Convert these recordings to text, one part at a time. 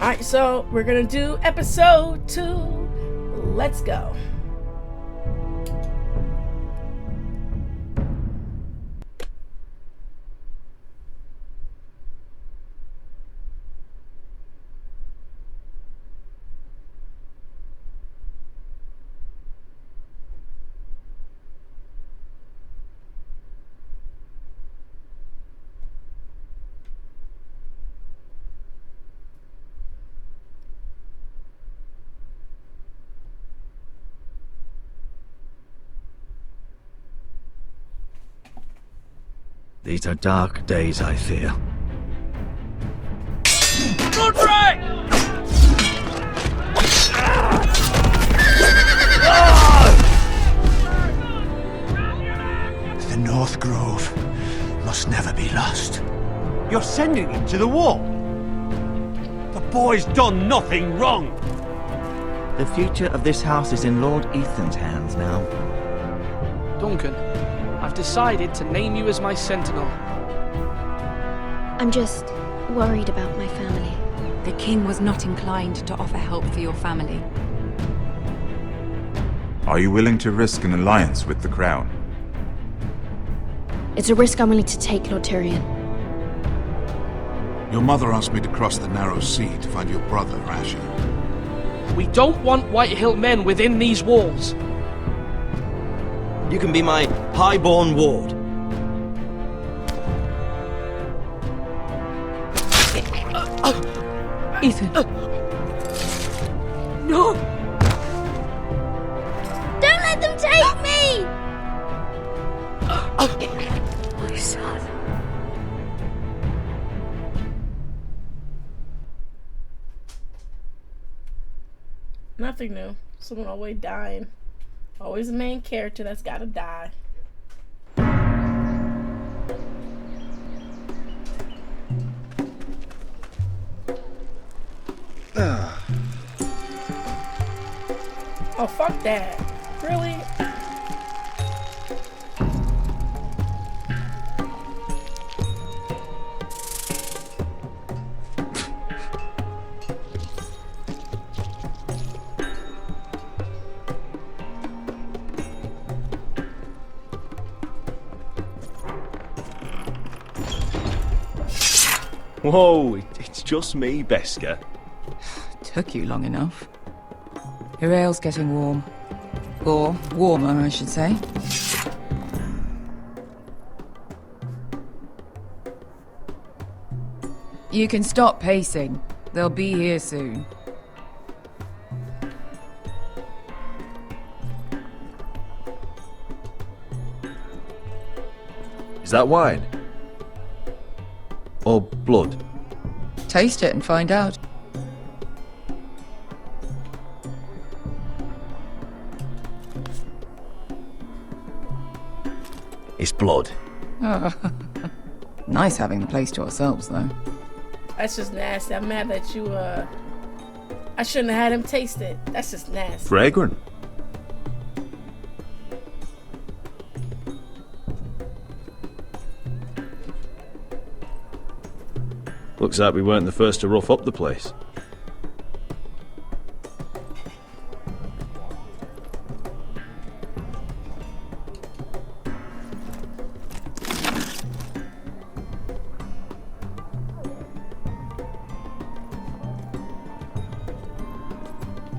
Alright, so we're gonna do episode 2. Let's go. These are dark days, I fear. Godfrey! The North Grove must never be lost. You're sending him to the war? The boy's done nothing wrong. The future of this house is in Lord Ethan's hands now. Duncan, I've decided to name you as my sentinel. I'm just worried about my family. The king was not inclined to offer help for your family. Are you willing to risk an alliance with the Crown? It's a risk I'm willing to take, Lord Tyrion. Your mother asked me to cross the narrow sea to find your brother, Asher. We don't want Whitehill men within these walls. You can be my highborn ward. Ethan. No! Don't let them take me! My son. Nothing new. Someone always dying. Always a main character that's gotta die. Oh, fuck that. Really? Whoa, it's just me, Beskar. Took you long enough. Your ale's getting warm. Or warmer, I should say. You can stop pacing. They'll be here soon. Is that wine? Or blood? Taste it and find out. It's blood. Nice having the place to ourselves, though. That's just nasty. I'm mad that you, I shouldn't have had him taste it. That's just nasty. Fragrant. Looks like we weren't the first to rough up the place.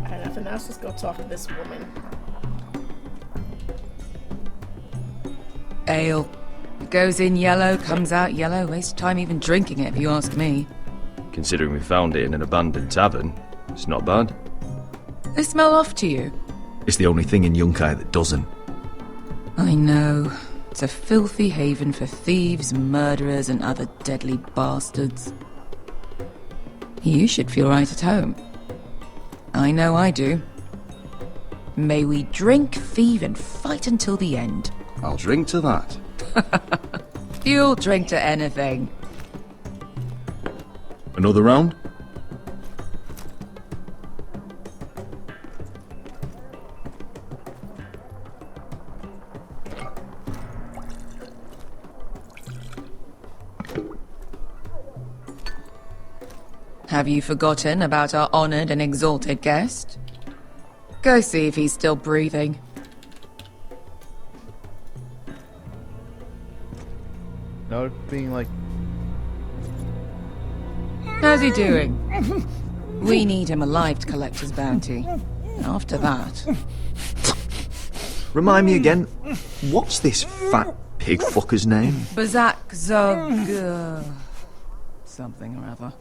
Alright, nothing else. Let's go talk to this woman. Ale. It goes in yellow, comes out yellow. Waste time even drinking it, if you ask me. Considering we found it in an abandoned tavern, it's not bad. They smell off to you. It's the only thing in Yunkai that doesn't. I know. It's a filthy haven for thieves, murderers, and other deadly bastards. You should feel right at home. I know I do. May we drink, thieve, and fight until the end. I'll drink to that. You'll drink to anything. Another round? Have you forgotten about our honored and exalted guest? Go see if he's still breathing. No, being like... How's he doing? We need him alive to collect his bounty. After that... Remind me again, what's this fat pig fucker's name? Bazak Zog... something or other.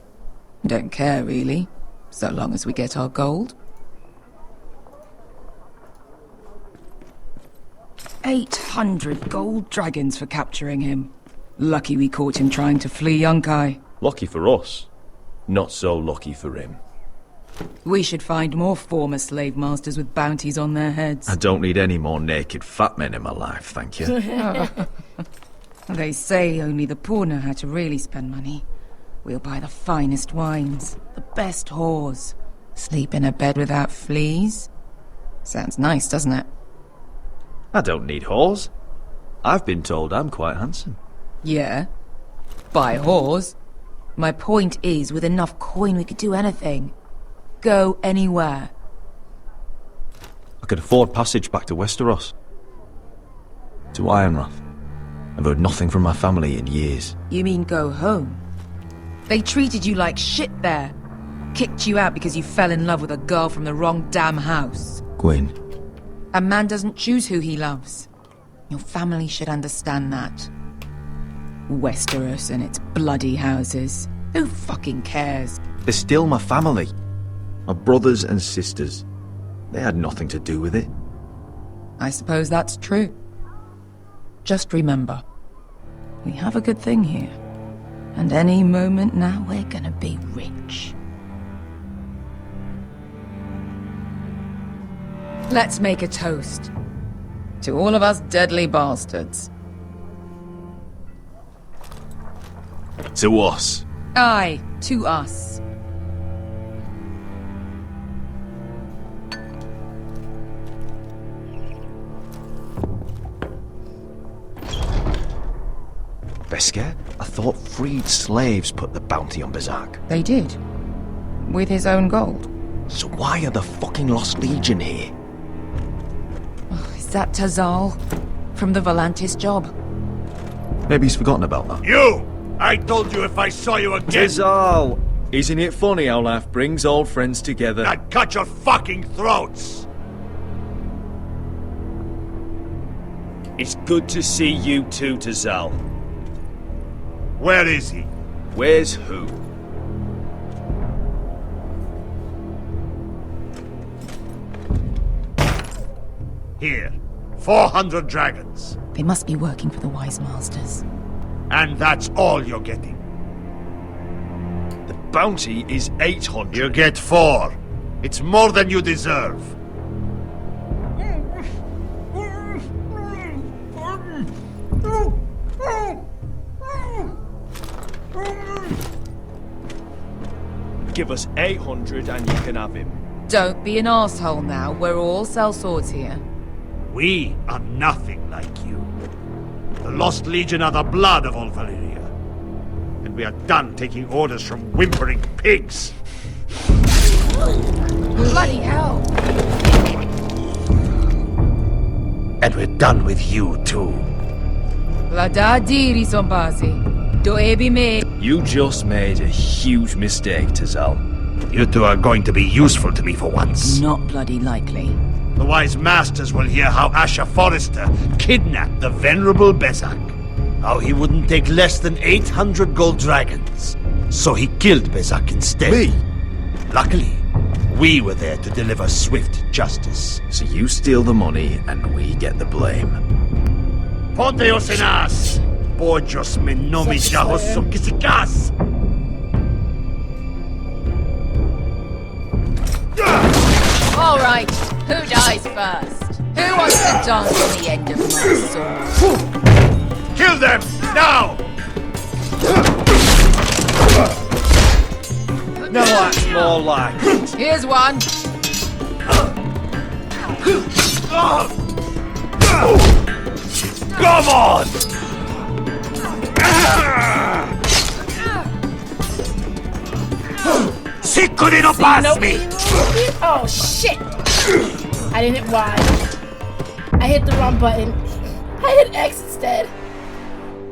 Don't care, really. So long as we get our gold. 800 gold dragons for capturing him. Lucky we caught him trying to flee Yunkai. Lucky for us. Not so lucky for him. We should find more former slave masters with bounties on their heads. I don't need any more naked fat men in my life, thank you. They say only the poor know how to really spend money. We'll buy the finest wines, the best whores, sleep in a bed without fleas. Sounds nice, doesn't it? I don't need whores. I've been told I'm quite handsome. Yeah. Buy whores. My point is, with enough coin we could do anything. Go anywhere. I could afford passage back to Westeros. To Ironrath. I've heard nothing from my family in years. You mean go home? They treated you like shit there. Kicked you out because you fell in love with a girl from the wrong damn house. Gwyn. A man doesn't choose who he loves. Your family should understand that. Westeros and its bloody houses. Who fucking cares? They're still my family. My brothers and sisters. They had nothing to do with it. I suppose that's true. Just remember, we have a good thing here. And any moment now we're gonna be rich. Let's make a toast. To all of us deadly bastards. To us. Aye, to us. Beskar? I thought freed slaves put the bounty on Bazak. They did. With his own gold. So why are the fucking Lost Legion here? Oh, is that Tazal? From the Volantis job? Maybe he's forgotten about that. You! I told you if I saw you again... Tazal! Isn't it funny how life brings old friends together? I'd cut your fucking throats! It's good to see you too, Tazal. Where is he? Where's who? Here. 400 dragons. They must be working for the Wise Masters. And that's all you're getting. The bounty is 800. You get 4. It's more than you deserve. Give us 800 and you can have him. Don't be an asshole now. We're all sellswords here. We are nothing like you. The Lost Legion are the blood of all Valyria. And we are done taking orders from whimpering pigs. Bloody hell! And we're done with you too. Lada diri sombazi. Do ebi me. You just made a huge mistake, Tazal. You two are going to be useful to me for once. Not bloody likely. The Wise Masters will hear how Asher Forrester kidnapped the venerable Bezak. How he wouldn't take less than 800 gold dragons. So he killed Bezak instead. Me? Luckily, we were there to deliver swift justice. So you steal the money and we get the blame. Ponteos en as! Pojos me nomi jahosukisikas! All right, who dies first? Who wants to dance on the end of my sword? Kill them, now! Now that's more like it. Here's one. Come on! Si couldn't pass me! Oh shit! I didn't hit Y. I hit the wrong button. I hit X instead.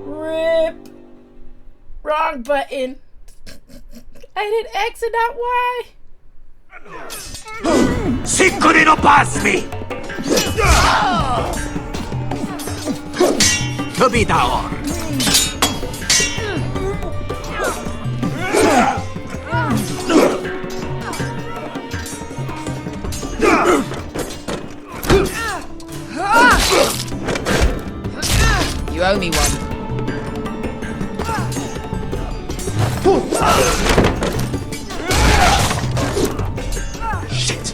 RIP. Wrong button. I hit X and not Y. Si couldn't pass me! To be down. You owe me one. Shit.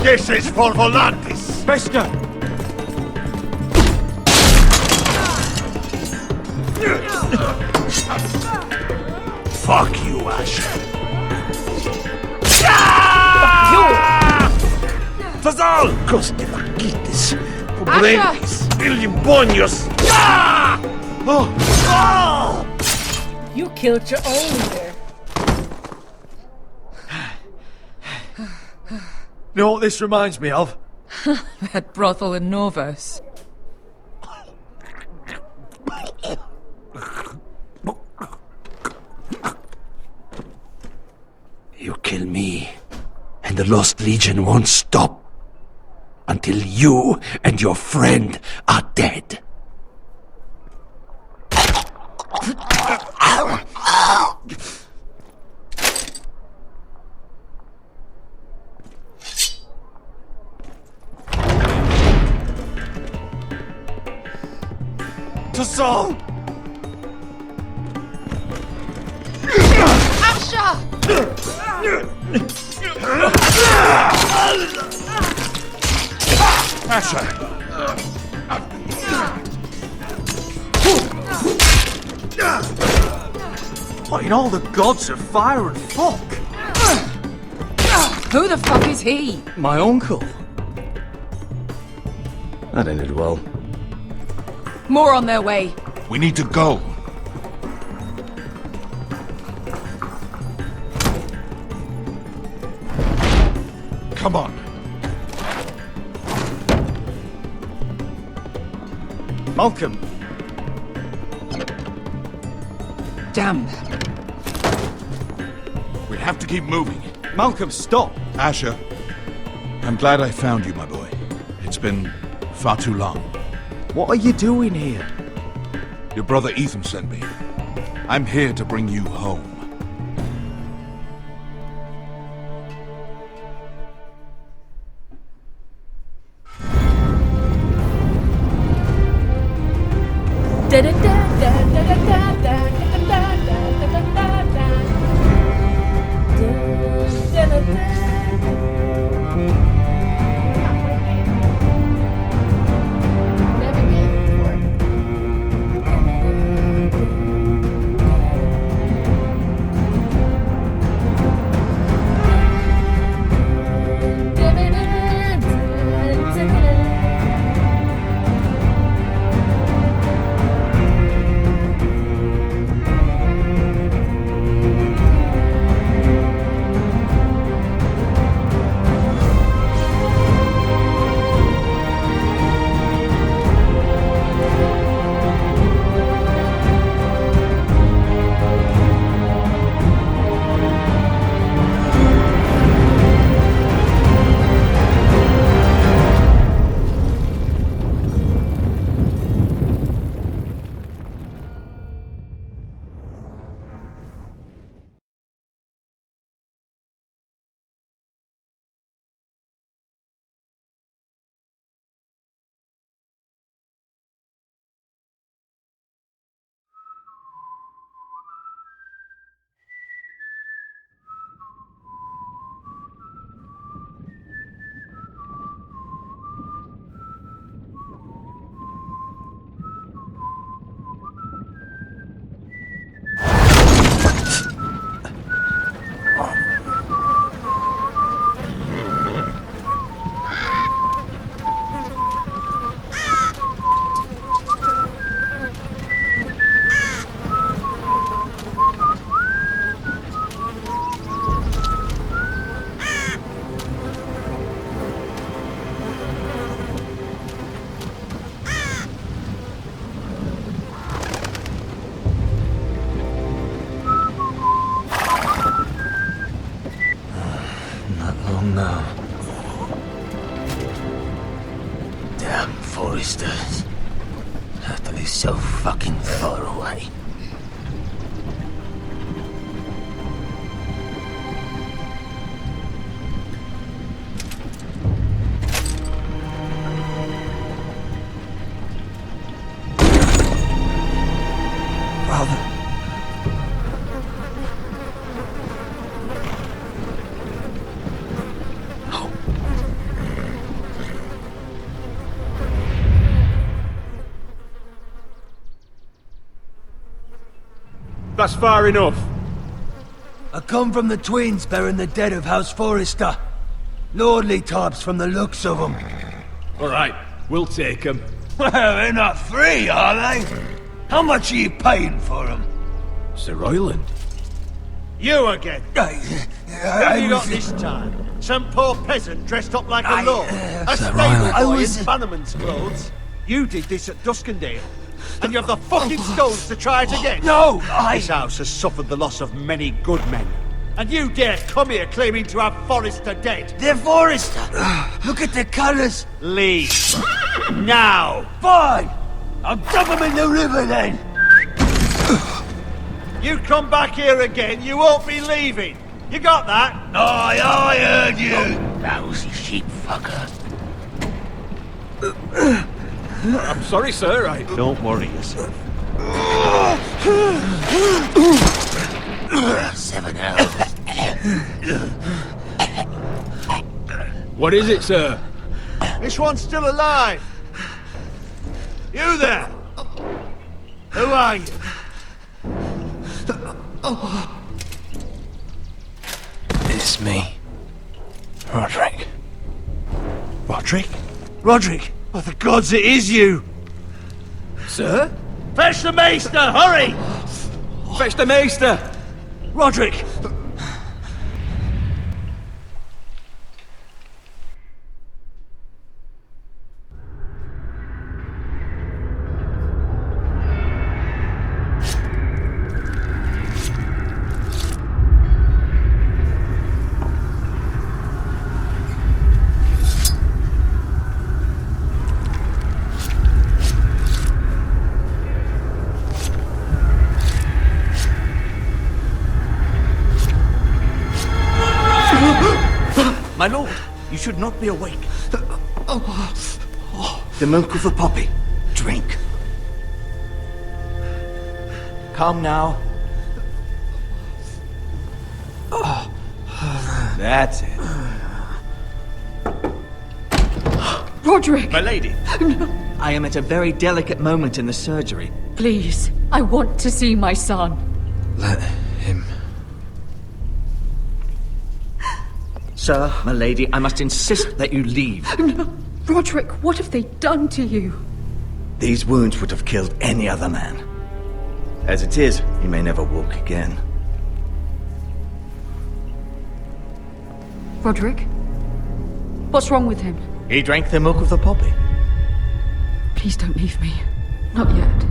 This is for Volantis. Beskar! Fuck you, Ash. Fazal! Coste vaquites. Pobrenis. Ilimbonios. You killed your own leader. You know what this reminds me of? That brothel in Norvos. You kill me, and the Lost Legion won't stop until you and your friend are dead. Tassal! Asher! What in all the gods of fire and fuck? Who the fuck is he? My uncle. That ended well. More on their way. We need to go. Come on. Malcolm. Damn. We have to keep moving. Malcolm, stop! Asher, I'm glad I found you, my boy. It's been far too long. What are you doing here? Your brother Ethan sent me. I'm here to bring you home. no. Damn Foresters. After they're so fucking far away. Father. That's far enough. I come from the twins bearing the dead of House Forrester. Lordly types from the looks of them. All right, we'll take them. Well, they're not free, are they? How much are you paying for them? Sir Royland. You again. What you got this time? Some poor peasant dressed up like a lord. A Sir stable Royland. boy in Bannerman's clothes. You did this at Duskendale. And you have the fucking skulls to try it again? No, This house has suffered the loss of many good men. And you dare come here claiming to have Forrester dead? They're Forrester. Look at the colours. Leave. Now. Fine. I'll dump them in the river then. You come back here again, you won't be leaving. You got that? Aye, I heard you. Lousy sheep fucker. I'm sorry, sir. Don't worry yourself. 7 hours. What is it, sir? This one's still alive. You there? Who are you? It's me. Roderick. Roderick? Roderick? Oh, the gods, it is you! Sir? Fetch the maester, hurry! Fetch the maester! Roderick! My lord, you should not be awake. The milk of the poppy. Drink. Calm now. That's it. Roderick! My lady, I am at a very delicate moment in the surgery. Please, I want to see my son. Let him. Sir, my lady, I must insist that you leave. No. Roderick, what have they done to you? These wounds would have killed any other man. As it is, he may never walk again. Roderick? What's wrong with him? He drank the milk of the poppy. Please don't leave me. Not yet.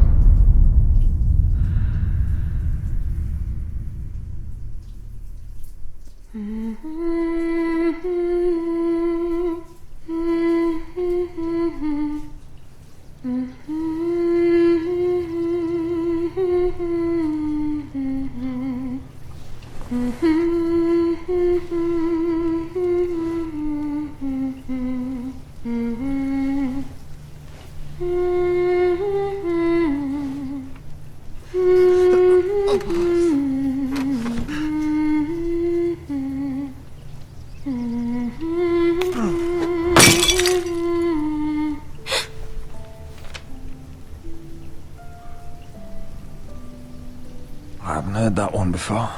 I haven't heard that one before.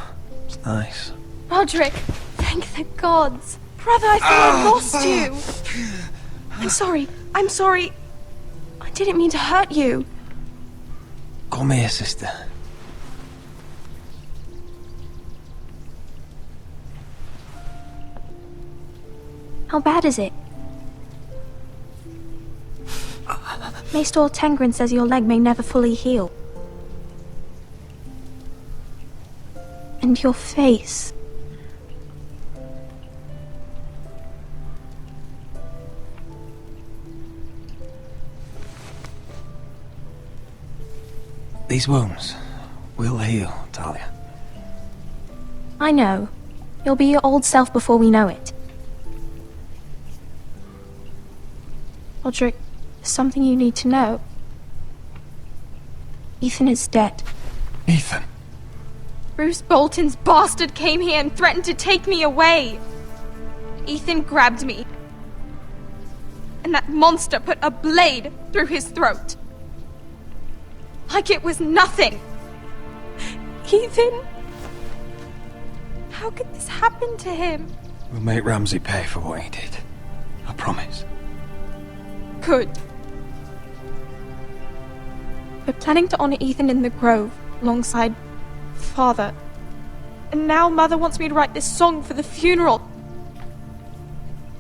It's nice. Roderick, thank the gods. Brother, I thought I'd lost you. I'm sorry. I didn't mean to hurt you. Come here, sister. How bad is it? Maester Tengrin says your leg may never fully heal. And your face. These wounds will heal, Talia. I know. You'll be your old self before we know it. Roderick, there's something you need to know. Ethan is dead. Ethan? Bruce Bolton's bastard came here and threatened to take me away. Ethan grabbed me. And that monster put a blade through his throat. Like it was nothing. Ethan? How could this happen to him? We'll make Ramsay pay for what he did. I promise. Good. We're planning to honor Ethan in the Grove, alongside Father. And now Mother wants me to write this song for the funeral.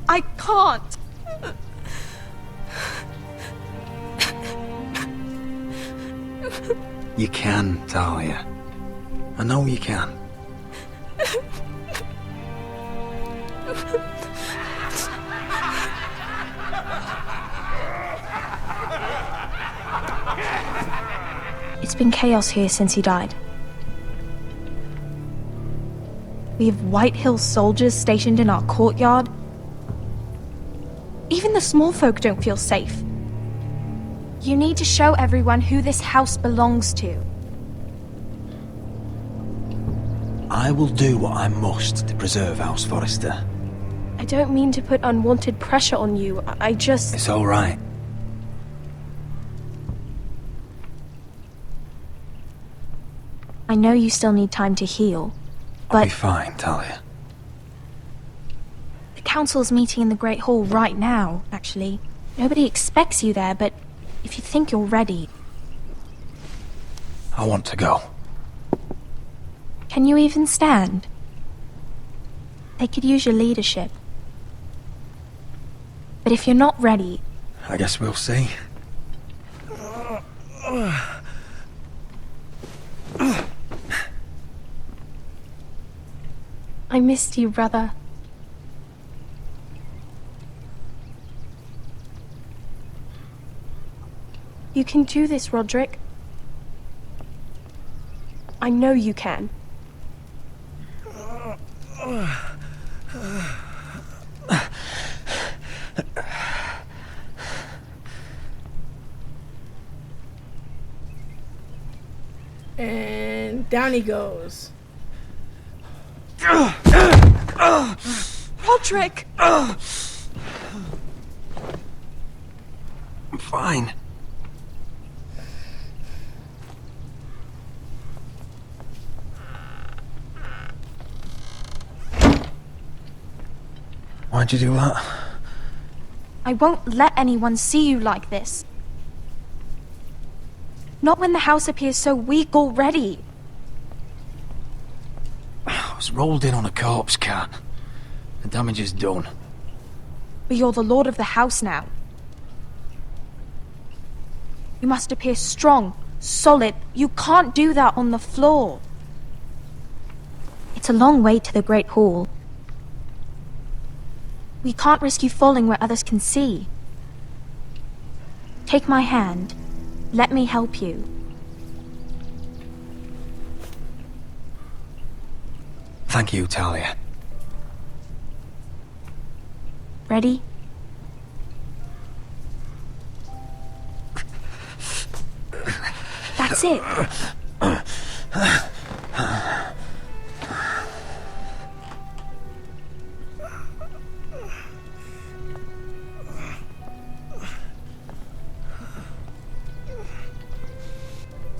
I can't. You can, Talia. I know you can. It's been chaos here since he died. We have White Hill soldiers stationed in our courtyard. Even the small folk don't feel safe. You need to show everyone who this house belongs to. I will do what I must to preserve House Forrester. I don't mean to put unwanted pressure on you. I just... It's all right. I know you still need time to heal, I'll but... be fine, Talia. The council's meeting in the Great Hall right now, actually. Nobody expects you there, but if you think you're ready... I want to go. Can you even stand? They could use your leadership. But if you're not ready... I guess we'll see. I missed you, brother. You can do this, Roderick. I know you can. And down he goes. Roderick! I'm fine. Why'd you do that? I won't let anyone see you like this. Not when the house appears so weak already. I was rolled in on a corpse cart. The damage is done. But you're the lord of the house now. You must appear strong, solid. You can't do that on the floor. It's a long way to the Great Hall. We can't risk you falling where others can see. Take my hand. Let me help you. Thank you, Talia. Ready? That's it.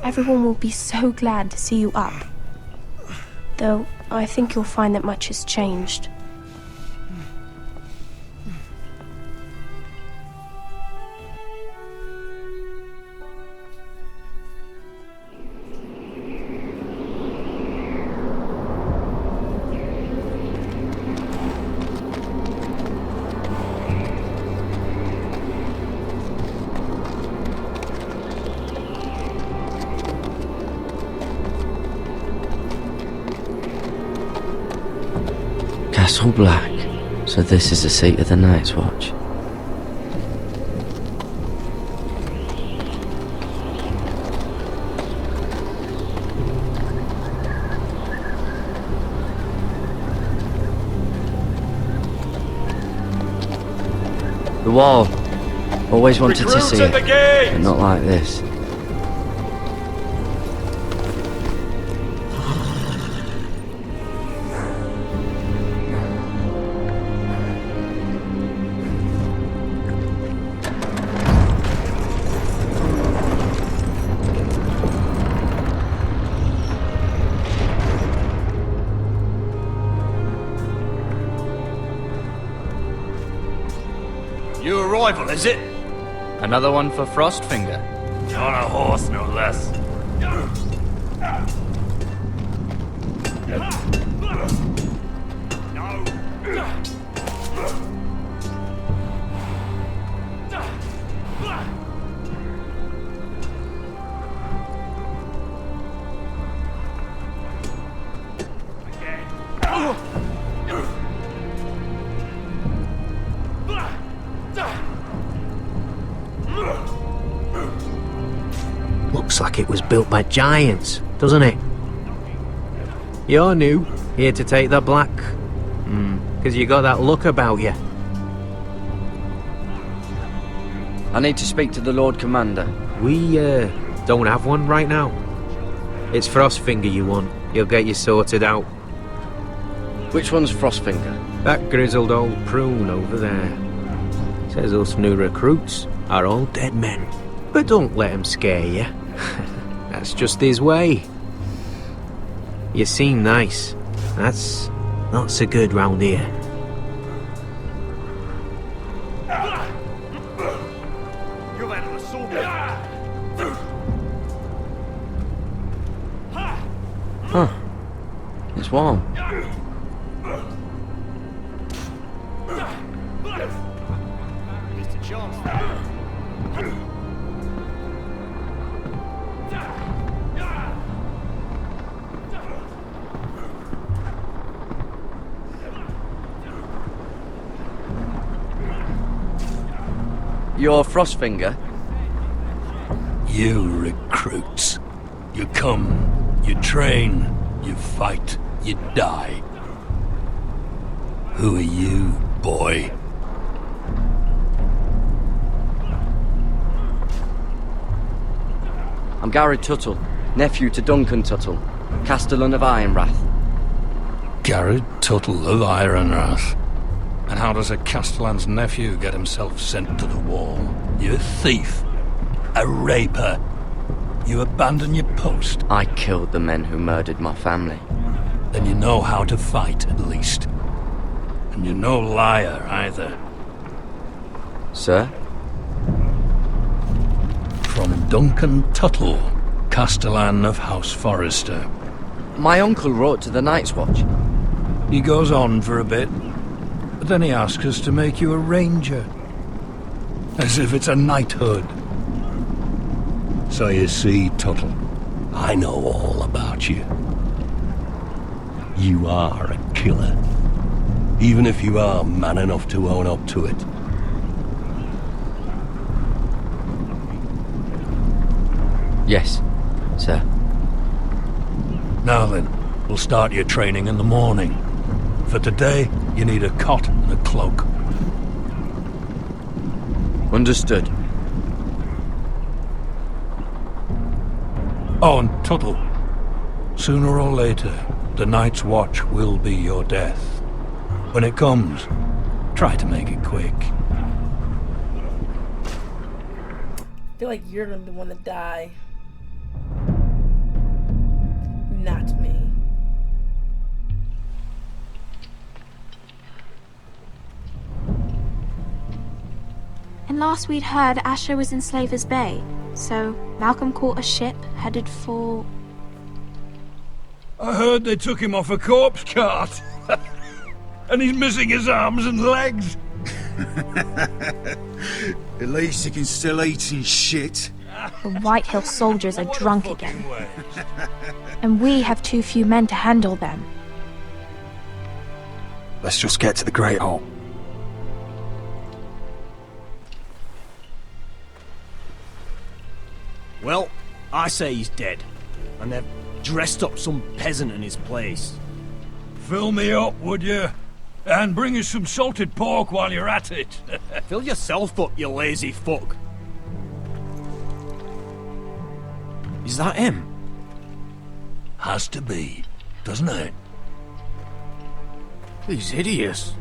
Everyone will be so glad to see you up. Though, I think you'll find that much has changed. Castle Black. So this is the seat of the Night's Watch. The wall. Always wanted to see it, gate! but not like this. New arrival, is it? Another one for Frostfinger. On a horse, no less. Looks like it was built by giants, doesn't it? You're new, here to take the black. Because you got that look about you. I need to speak to the Lord Commander. We, don't have one right now. It's Frostfinger you want. He'll get you sorted out. Which one's Frostfinger? That grizzled old prune over there. Says us new recruits are all dead men. But don't let him scare you. That's just his way. You seem nice. That's not so good round here. Huh. It's warm. You're Frostfinger? You recruits. You come, you train, you fight, you die. Who are you, boy? I'm Gary Tuttle, nephew to Duncan Tuttle, Castellan of Ironrath. Gary Tuttle of Ironrath. And how does a Castellan's nephew get himself sent to the wall? You're a thief. A raper. You abandon your post. I killed the men who murdered my family. Then you know how to fight, at least. And you're no liar, either. Sir? From Duncan Tuttle, Castellan of House Forrester. My uncle wrote to the Night's Watch. He goes on for a bit, but then he asks us to make you a ranger. As if it's a knighthood. So you see, Tuttle, I know all about you. You are a killer. Even if you are man enough to own up to it. Yes, sir. Now then, we'll start your training in the morning. For today, you need a cot and a cloak. Understood. Oh, and Tuttle, sooner or later, the Night's Watch will be your death. When it comes, try to make it quick. I feel like you're gonna be the one to die. Not me. And last we'd heard, Asher was in Slaver's Bay, so Malcolm caught a ship headed for... I heard they took him off a corpse cart. And he's missing his arms and legs. At least he can still eat and shit. The Whitehill soldiers are drunk again. And we have too few men to handle them. Let's just get to the Great Hall. Well, I say he's dead. And they've dressed up some peasant in his place. Fill me up, would you? And bring us some salted pork while you're at it. Fill yourself up, you lazy fuck. Is that him? Has to be, doesn't it? He's hideous.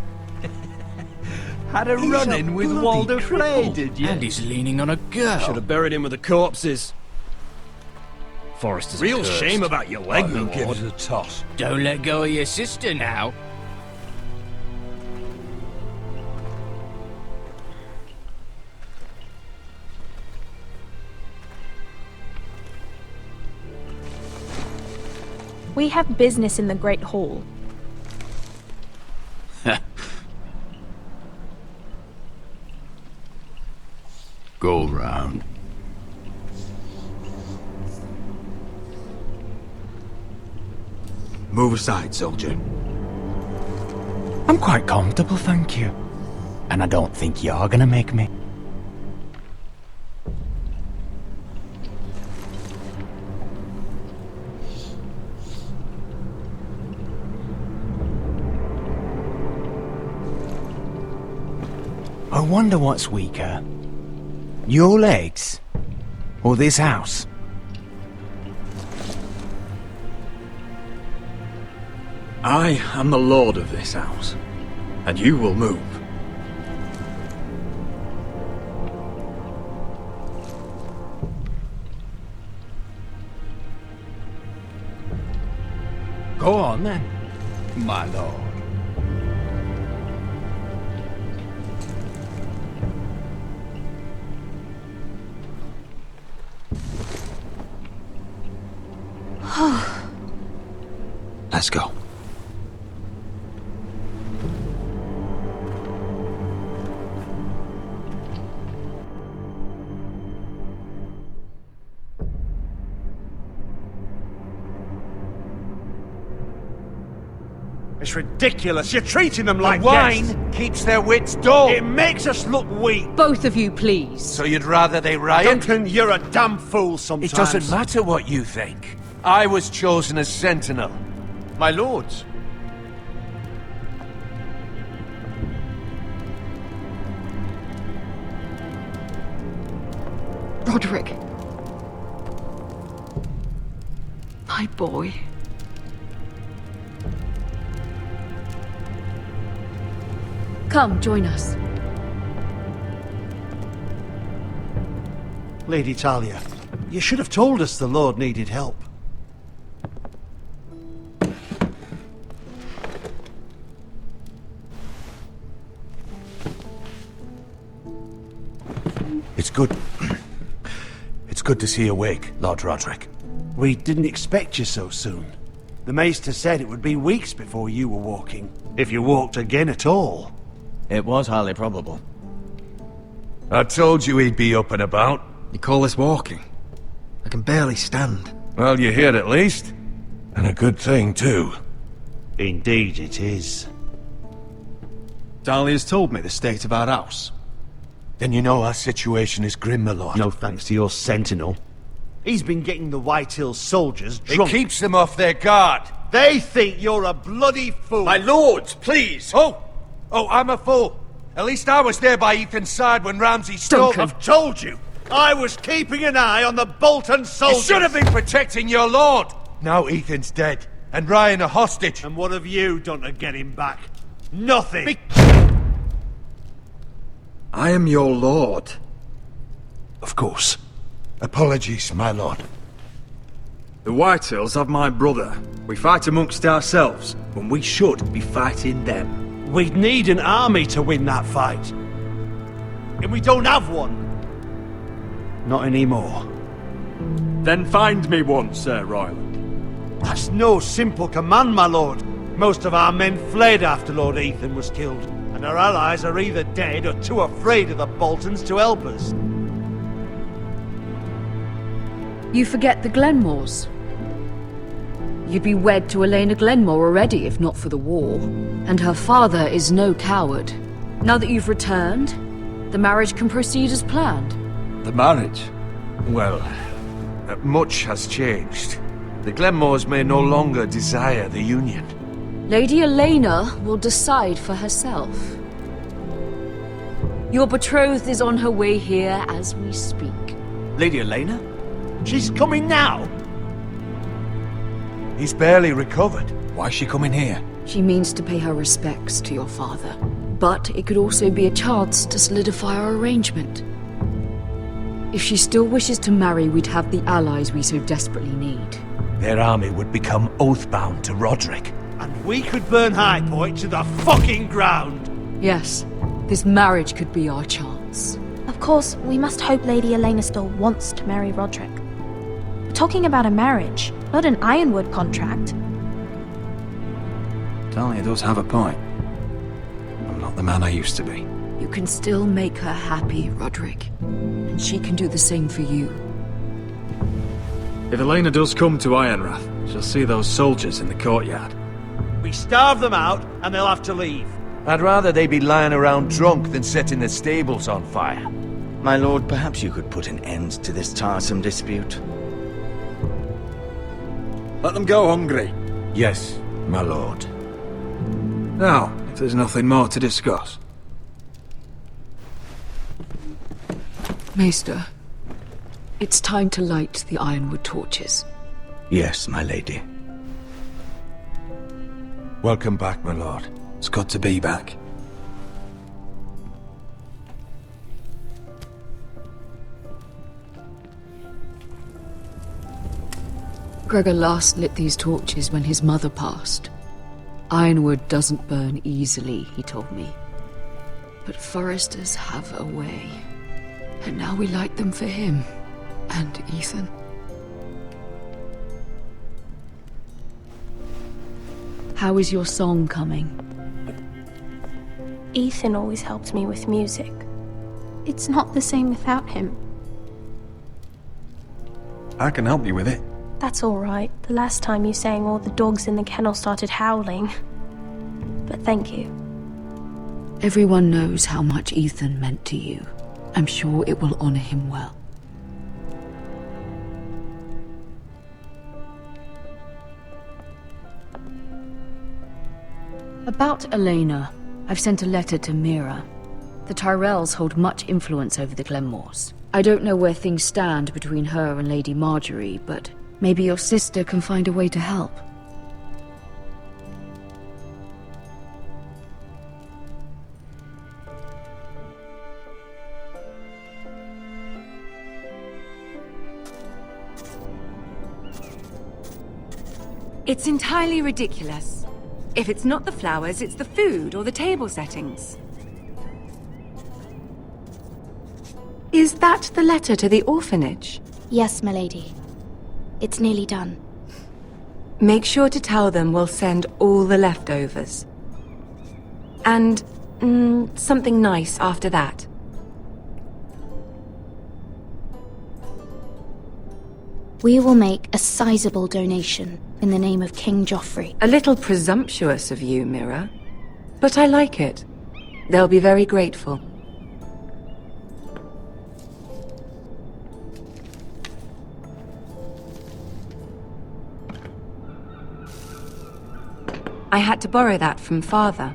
Had a run-in with Walder Frey, did you? And he's leaning on a girl. Should have buried him with the corpses. Forrester's Real cursed. shame about your leg, my I'll give lord. it a toss. Don't let go of your sister now. We have business in the Great Hall. Go round. Move aside, soldier. I'm quite comfortable, thank you. And I don't think you're gonna make me. I wonder what's weaker. Your legs? Or this house? I am the lord of this house, and you will move. Go on then, my lord. Let's go. It's ridiculous. You're treating them like wine guests. keeps their wits dull. It makes us look weak. Both of you, please. So you'd rather they riot? Duncan, you're a damn fool sometimes. It doesn't matter what you think. I was chosen as sentinel. My lords. Roderick. My boy. Come, join us. Lady Talia, you should have told us the Lord needed help. It's good. It's good to see you awake, Lord Roderick. We didn't expect you so soon. The Maester said it would be weeks before you were walking, if you walked again at all. It was highly probable. I told you he'd be up and about. You call this walking? I can barely stand. Well, you're here at least. And a good thing, too. Indeed it is. Dahlia's told me the state of our house. Then you know our situation is grim, my lord. No thanks to your sentinel. He's been getting the White Hills soldiers drunk. It keeps them off their guard. They think you're a bloody fool. My lords, please! Oh, I'm a fool. At least I was there by Ethan's side when Ramsay stole... Duncan. I've told you! I was keeping an eye on the Bolton You soldiers! should have been protecting your lord! Now Ethan's dead, and Ryan a hostage. And what have you done to get him back? Nothing! I am your lord. Of course. Apologies, my lord. The Whitehills have my brother. We fight amongst ourselves, when we should be fighting them. We'd need an army to win that fight. And we don't have one. Not anymore. Then find me one, Sir Royland. That's no simple command, my lord. Most of our men fled after Lord Ethan was killed, and our allies are either dead or too afraid of the Boltons to help us. You forget the Glenmores. You'd be wed to Elena Glenmore already if not for the war. And her father is no coward. Now that you've returned, the marriage can proceed as planned. The marriage? Well, much has changed. The Glenmores may no longer desire the union. Lady Elena will decide for herself. Your betrothed is on her way here as we speak. Lady Elena? She's coming now! He's barely recovered. Why's she coming here? She means to pay her respects to your father. But it could also be a chance to solidify our arrangement. If she still wishes to marry, we'd have the allies we so desperately need. Their army would become oath-bound to Roderick. And we could burn High Point to the fucking ground! Yes, this marriage could be our chance. Of course, we must hope Lady Elena still wants to marry Roderick. We're talking about a marriage, not an Ironwood contract. Talia does have a point. I'm not the man I used to be. You can still make her happy, Roderick. And she can do the same for you. If Elena does come to Ironrath, she'll see those soldiers in the courtyard. We starve them out, and they'll have to leave. I'd rather they be lying around drunk than setting the stables on fire. My lord, perhaps you could put an end to this tiresome dispute. Let them go hungry. Yes, my lord. Now, if there's nothing more to discuss. Maester, it's time to light the Ironwood torches. Yes, my lady. Welcome back, my lord. It's good to be back. Gregor last lit these torches when his mother passed. Ironwood doesn't burn easily, he told me. But foresters have a way. And now we light them for him. And Ethan. How is your song coming? Ethan always helped me with music. It's not the same without him. I can help you with it. That's all right. The last time you sang, all the dogs in the kennel started howling. But thank you. Everyone knows how much Ethan meant to you. I'm sure it will honor him well. About Elena, I've sent a letter to Mira. The Tyrells hold much influence over the Glenmores. I don't know where things stand between her and Lady Marjorie, but maybe your sister can find a way to help. It's entirely ridiculous. If it's not the flowers, it's the food or the table settings. Is that the letter to the orphanage? Yes, my lady. It's nearly done. Make sure to tell them we'll send all the leftovers. And something nice after that. We will make a sizable donation in the name of King Joffrey. A little presumptuous of you, Mira. But I like it. They'll be very grateful. I had to borrow that from Father.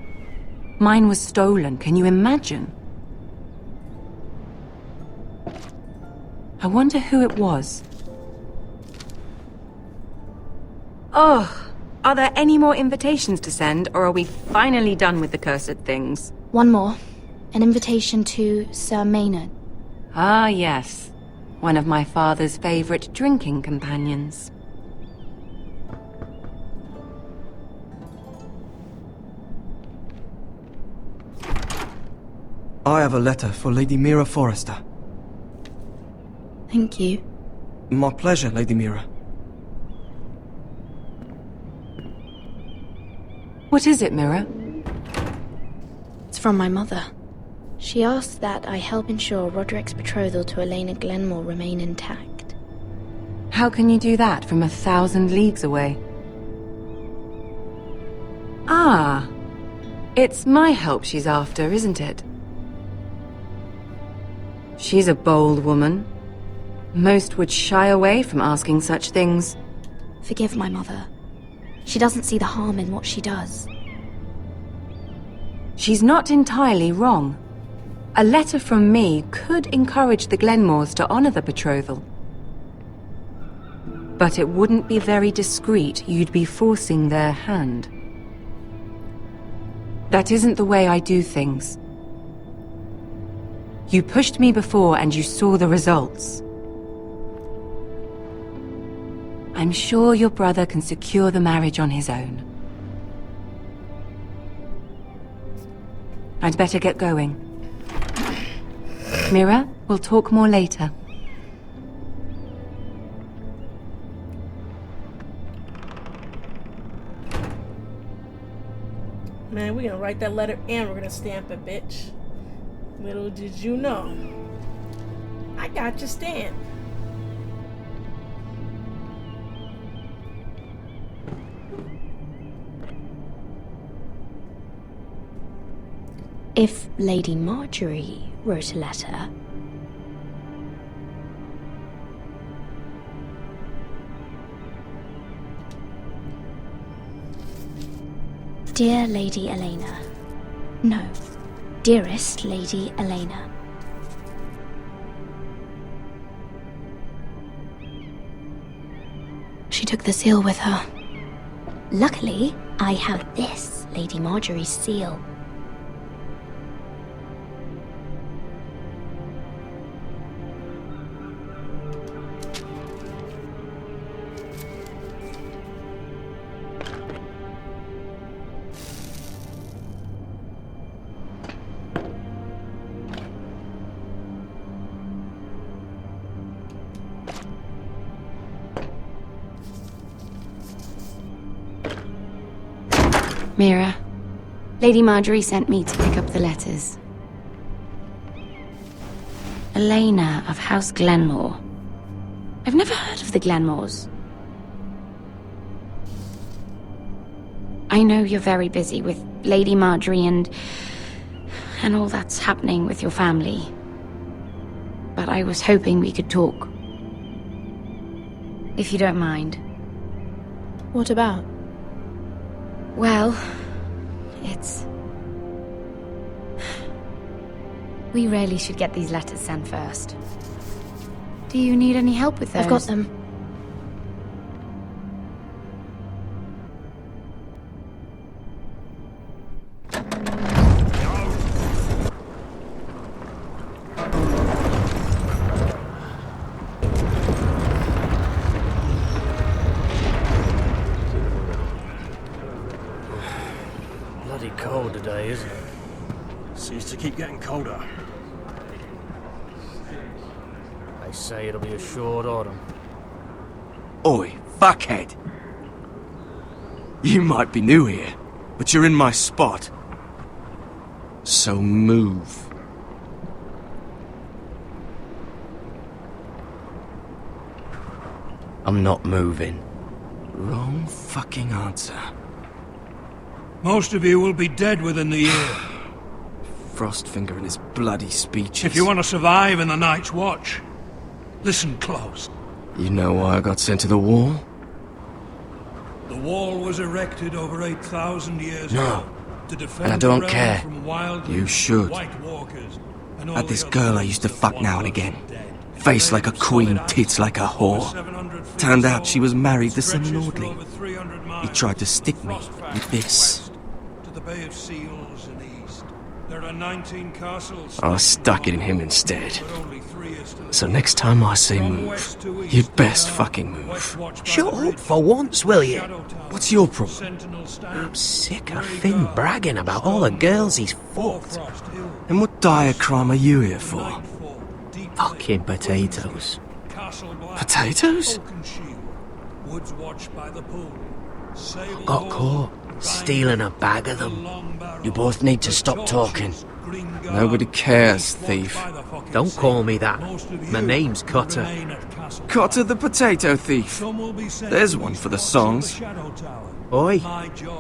Mine was stolen, can you imagine? I wonder who it was. Oh, are there any more invitations to send, or are we finally done with the cursed things? One more. An invitation to Sir Maynard. Ah, yes. One of my father's favorite drinking companions. I have a letter for Lady Mira Forrester. Thank you. My pleasure, Lady Mira. What is it, Mira? It's from my mother. She asks that I help ensure Roderick's betrothal to Elena Glenmore remain intact. How can you do that from 1,000 leagues away? Ah, it's my help she's after, isn't it? She's a bold woman. Most would shy away from asking such things. Forgive my mother. She doesn't see the harm in what she does. She's not entirely wrong. A letter from me could encourage the Glenmores to honor the betrothal. But it wouldn't be very discreet. You'd be forcing their hand. That isn't the way I do things. You pushed me before and you saw the results. I'm sure your brother can secure the marriage on his own. I'd better get going. Mira, we'll talk more later. Man, we're gonna write that letter and we're gonna stamp it, bitch. Little did you know. I got your stamp. If Lady Marjorie wrote a letter, Dear Lady Elena. No, dearest Lady Elena. She took the seal with her. Luckily, I have this Lady Marjorie's seal. Mira, Lady Marjorie sent me to pick up the letters. Elena of House Glenmore. I've never heard of the Glenmores. I know you're very busy with Lady Marjorie and all that's happening with your family. But I was hoping we could talk. If you don't mind. What about? Well, we really should get these letters sent first. Do you need any help with those? I've got them. Cold today, isn't it? Seems to keep getting colder. They say it'll be a short autumn. Oi, fuckhead. You might be new here, but you're in my spot. So move. I'm not moving. Wrong fucking answer. Most of you will be dead within the year. Frostfinger and his bloody speeches. If you want to survive in the Night's Watch, listen close. You know why I got sent to the wall? The wall was erected over 8,000 years ago to defend and I don't the realm care. From wild You should. White Walkers and all Had this the girl I other used to races fuck that now and wandered again. dead. Face like a queen, tits like a whore. Turned out she was married to some Stretches for lordly. over 300 miles. He tried to stick me with this. To the Bay of Seals in the east. There are 19 castles. I stuck it in him instead. So next time I say move, you'd best fucking move. Shut up for once, will you? What's your problem? I'm sick of Finn bragging about all the girls he's fucked. And what dire crime are you here for? Fucking potatoes. Potatoes? Got caught stealing a bag of them. You both need to stop talking. Nobody cares, thief. Don't call me that. My name's Cotter. Cotter the potato thief. There's one for the songs. Oi,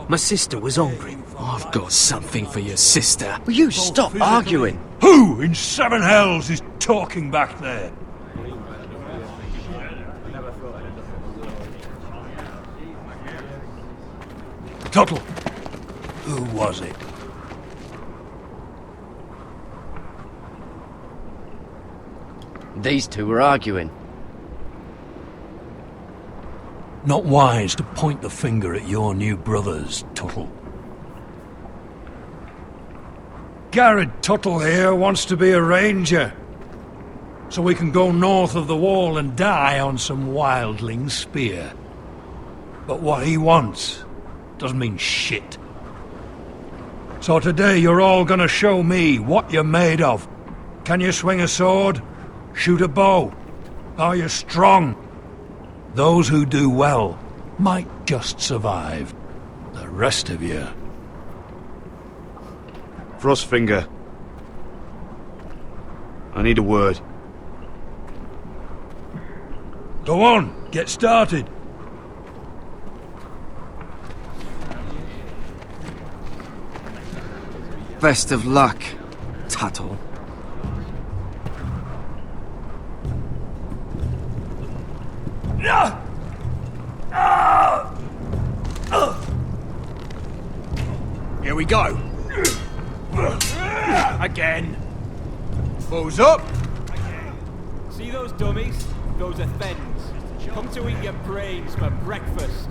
my sister was hungry. I've got something for your sister. Will you stop arguing? Who in seven hells is talking back there? Tuttle, who was it? These two were arguing. Not wise to point the finger at your new brothers, Tuttle. Garrett Tuttle here wants to be a ranger, so we can go north of the wall and die on some wildling spear. But what he wants doesn't mean shit. So today you're all gonna show me what you're made of. Can you swing a sword? Shoot a bow? Are you strong? Those who do well might just survive. The rest of you... Frostfinger. I need a word. Go on, get started. Best of luck, Tuttle. Here we go. Again. Balls up. See those dummies? Those are Thens. Come to eat your brains for breakfast.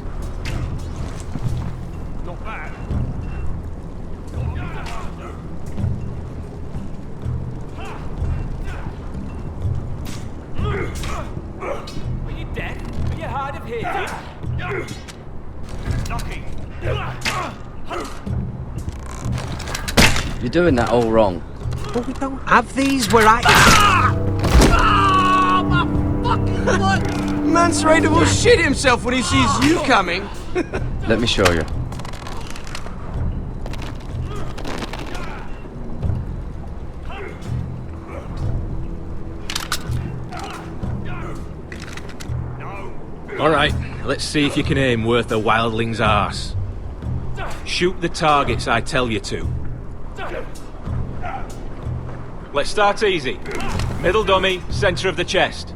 Not bad. Are you dead? Are you hard of hearing? Lucky. You're doing that all wrong. But we don't have these where I... My fucking foot! Man's ready to shit himself when he sees you coming. Let me show you. Alright, let's see if you can aim worth a wildling's arse. Shoot the targets I tell you to. Let's start easy. Middle dummy, centre of the chest.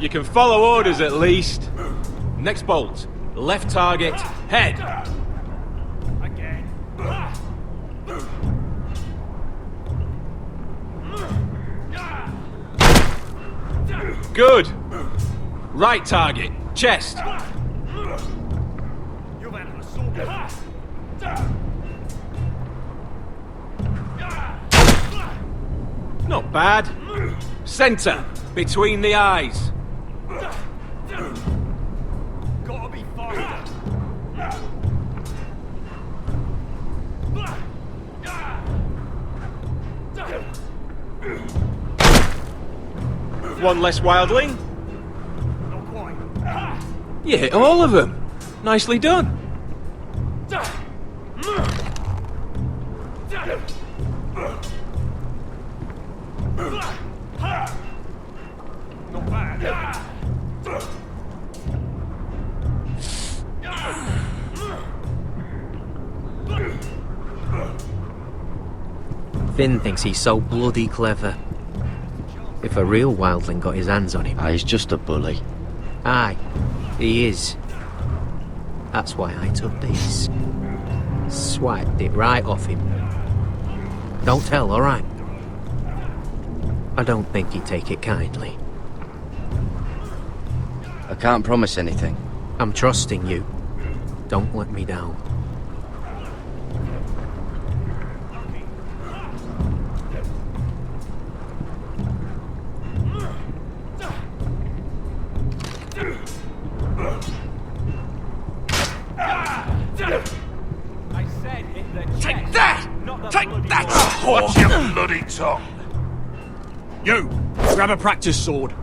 You can follow orders at least. Next bolt. Left target, head. Good. Right target, chest. Not bad. Centre, between the eyes. Gotta be faster. One less wildling. You hit all of them. Nicely done. Not bad. Finn thinks he's so bloody clever. If a real wildling got his hands on him... He's just a bully. Aye, he is. That's why I took this. Swiped it right off him. Don't tell, alright? I don't think he'd take it kindly. I can't promise anything. I'm trusting you. Don't let me down. I said hit the chest. Take that! Not the Take bloody that! wall. Watch your bloody tongue! You, grab a practice sword.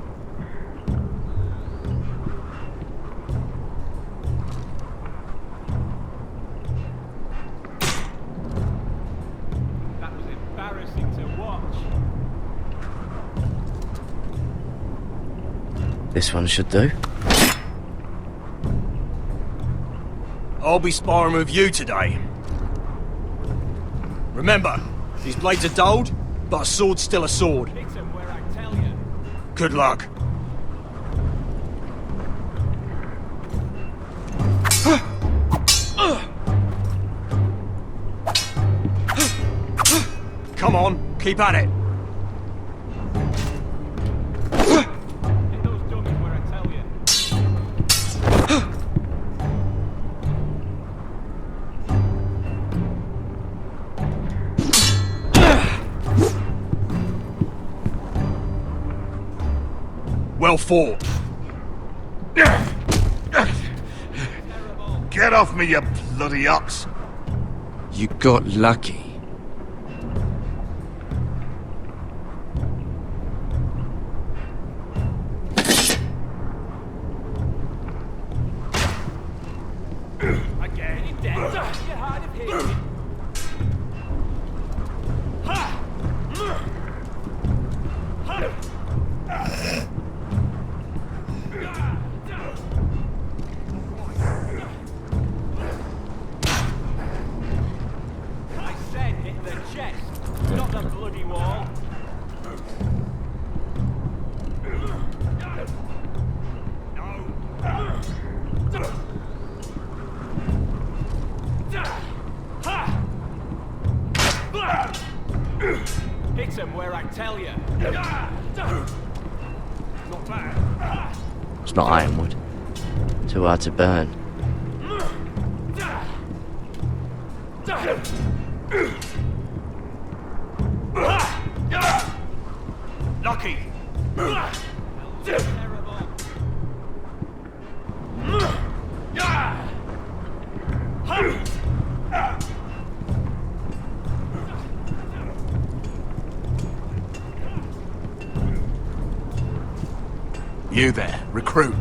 That was embarrassing to watch. This one should do. I'll be sparring with you today. Remember, these blades are dulled, but a sword's still a sword. Hit him where I tell you. Good luck. Come on, keep at it. Hit those dummies where I tell you. Well fought. Get off me, you bloody ox. You got lucky. Again, you're dead. You're hard of hearing. I said hit the chest, not the bloody wall. Hit him where I tell you. Not bad. It's not ironwood. Too hard to burn. Lucky. You there, recruit.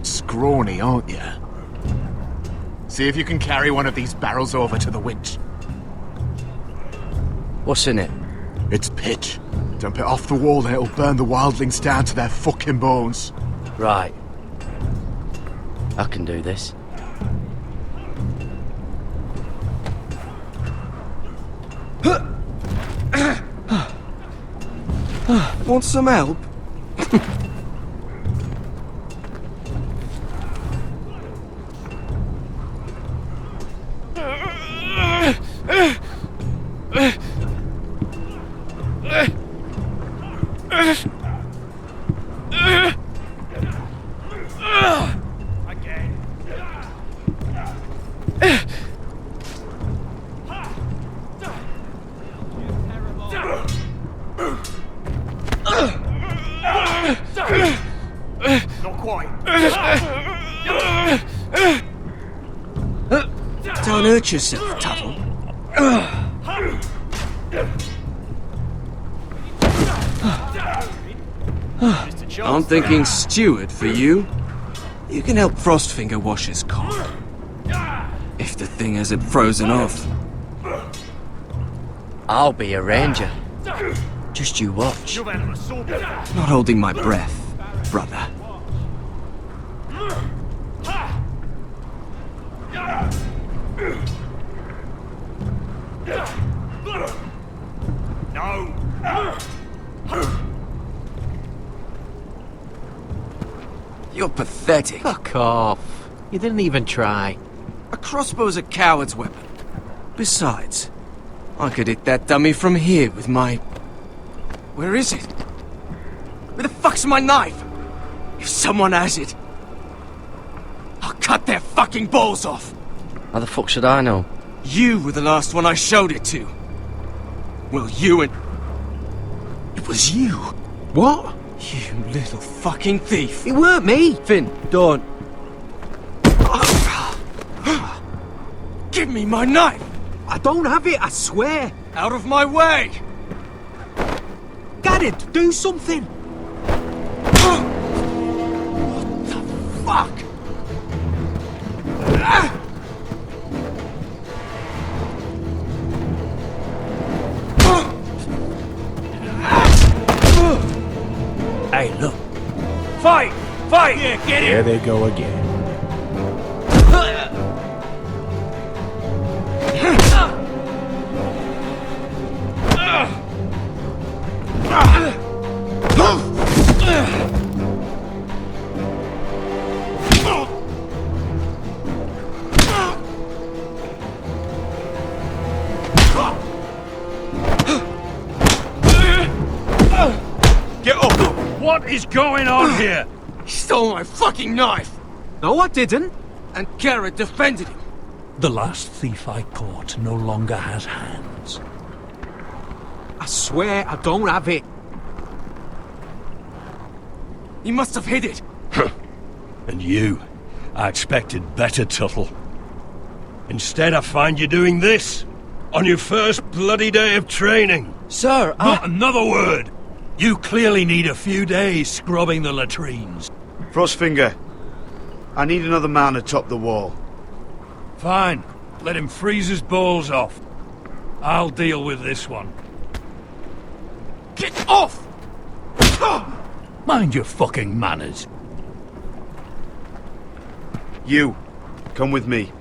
Scrawny, aren't you? See if you can carry one of these barrels over to the winch. What's in it? It's pitch. Dump it off the wall and it'll burn the wildlings down to their fucking bones. Right. I can do this. Want some help? Not quite. Don't hurt yourself, Tuttle. I'm thinking steward for you. You can help Frostfinger wash his car. If the thing hasn't frozen off. I'll be a ranger. Just you watch. Not holding my breath, brother. No. You're pathetic. Fuck off. You didn't even try. A crossbow's a coward's weapon. Besides, I could hit that dummy from here with my... Where is it? Where the fuck's my knife? If someone has it, I'll cut their fucking balls off. How the fuck should I know? You were the last one I showed it to. Well, you and... It was you. What? You little fucking thief. It weren't me. Finn, don't. Give me my knife! I don't have it, I swear. Out of my way! Garrett, do something. What the fuck? Hey, look. Fight! Fight! Yeah, get There they go again. What is going on here? He stole my fucking knife! No, I didn't. And Garrett defended him. The last thief I caught no longer has hands. I swear I don't have it. He must have hid it. And you, I expected better, Tuttle. Instead, I find you doing this on your first bloody day of training. Sir, Not another word! You clearly need a few days scrubbing the latrines. Frostfinger, I need another man atop the wall. Fine. Let him freeze his balls off. I'll deal with this one. Get off! Mind your fucking manners. You, come with me.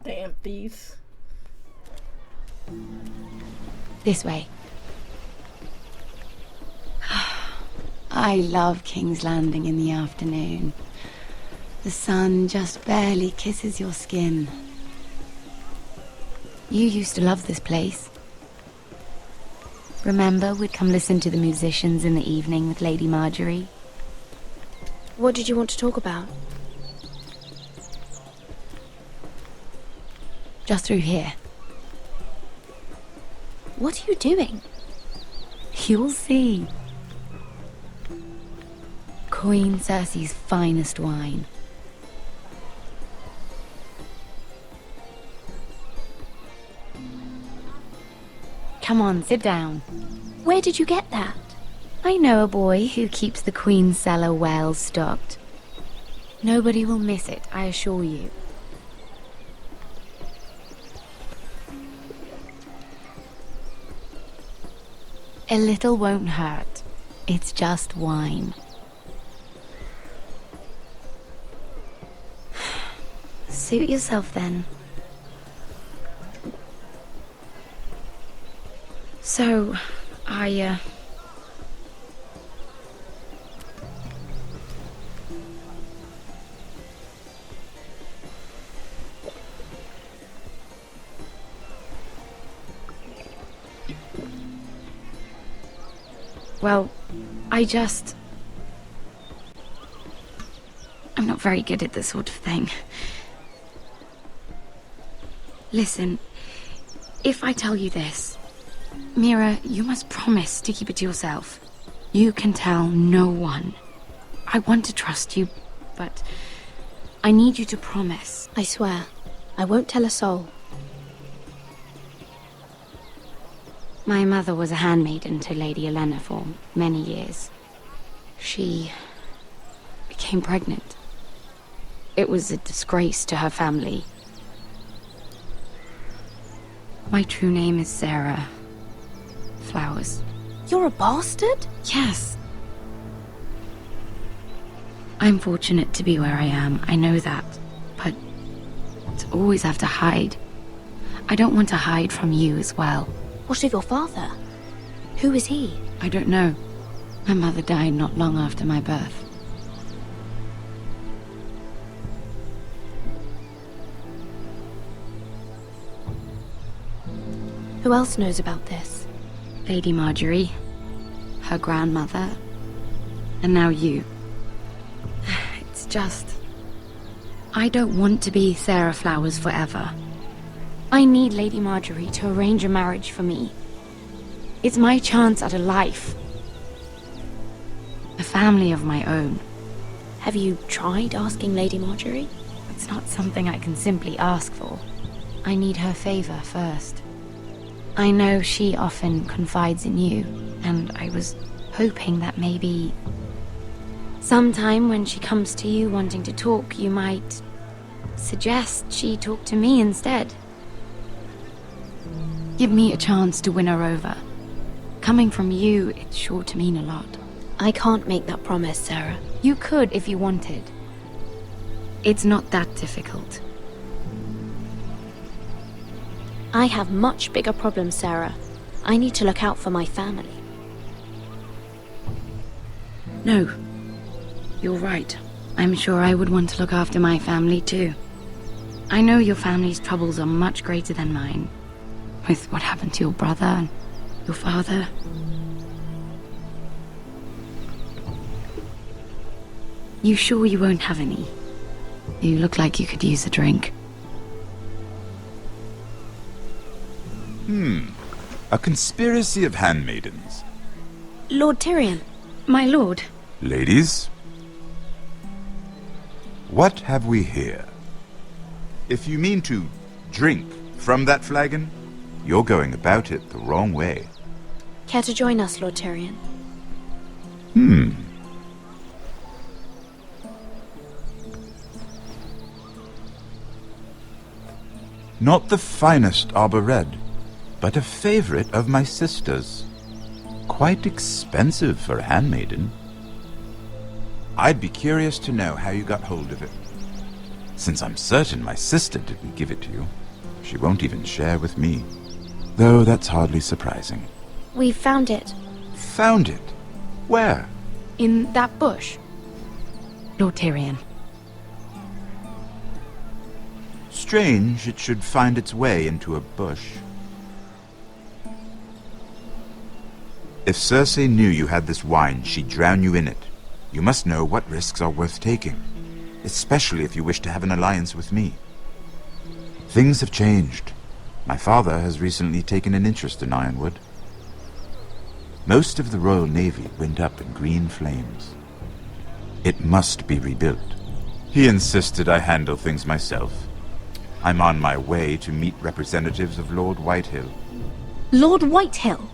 Damn thieves. This way. I love King's Landing in the afternoon. The sun just barely kisses your skin. You used to love this place. Remember, we'd come listen to the musicians in the evening with Lady Marjorie? What did you want to talk about? Just through here. What are you doing? You'll see. Queen Cersei's finest wine. Come on, sit down. Where did you get that? I know a boy who keeps the Queen's cellar well stocked. Nobody will miss it, I assure you. A little won't hurt. It's just wine. Suit yourself then. So, well, I'm not very good at this sort of thing. Listen, if I tell you this, Mira, you must promise to keep it to yourself. You can tell no one. I want to trust you, but I need you to promise. I swear, I won't tell a soul. My mother was a handmaiden to Lady Olenna for many years. She became pregnant. It was a disgrace to her family. My true name is Sarah Flowers. You're a bastard? Yes. I'm fortunate to be where I am, I know that. But to always have to hide. I don't want to hide from you as well. What of your father? Who is he? I don't know. My mother died not long after my birth. Who else knows about this? Lady Marjorie, her grandmother, and now you. It's just... I don't want to be Sarah Flowers forever. I need Lady Marjorie to arrange a marriage for me. It's my chance at a life. A family of my own. Have you tried asking Lady Marjorie? It's not something I can simply ask for. I need her favor first. I know she often confides in you, and I was hoping that maybe sometime when she comes to you wanting to talk, you might suggest she talk to me instead. Give me a chance to win her over. Coming from you, it's sure to mean a lot. I can't make that promise, Sarah. You could if you wanted. It's not that difficult. I have much bigger problems, Sarah. I need to look out for my family. No. You're right. I'm sure I would want to look after my family too. I know your family's troubles are much greater than mine. With what happened to your brother and your father. You sure you won't have any? You look like you could use a drink. A conspiracy of handmaidens. Lord Tyrion. My lord. Ladies, what have we here? If you mean to drink from that flagon, you're going about it the wrong way. Care to join us, Lord Tyrion? Not the finest arbor red, but a favorite of my sister's. Quite expensive for a handmaiden. I'd be curious to know how you got hold of it. Since I'm certain my sister didn't give it to you, she won't even share with me. Though that's hardly surprising. We found it. Found it? Where? In that bush. Lord Tyrion. Strange it should find its way into a bush. If Cersei knew you had this wine, she'd drown you in it. You must know what risks are worth taking, especially if you wish to have an alliance with me. Things have changed. My father has recently taken an interest in Ironwood. Most of the Royal Navy went up in green flames. It must be rebuilt. He insisted I handle things myself. I'm on my way to meet representatives of Lord Whitehill. Lord Whitehill?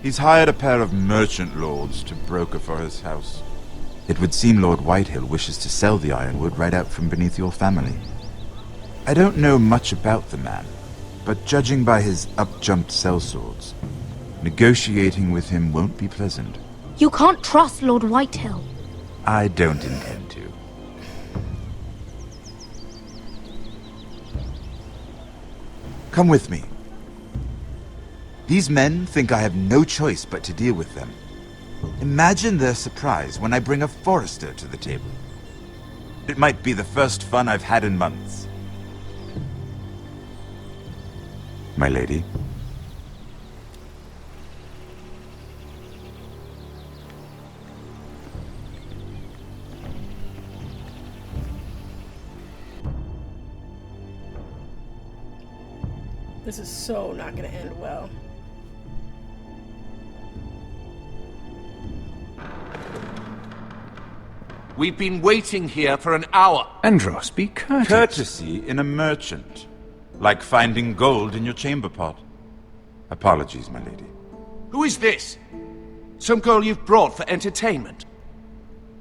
He's hired a pair of merchant lords to broker for his house. It would seem Lord Whitehill wishes to sell the Ironwood right out from beneath your family. I don't know much about the man, but judging by his up-jumped sellswords, negotiating with him won't be pleasant. You can't trust Lord Whitehill. I don't intend to. Come with me. These men think I have no choice but to deal with them. Imagine their surprise when I bring a Forrester to the table. It might be the first fun I've had in months. My lady. This is so not gonna end well. We've been waiting here for an hour. Andros, be courteous. Courtesy in a merchant. Like finding gold in your chamber pot. Apologies, my lady. Who is this? Some girl you've brought for entertainment?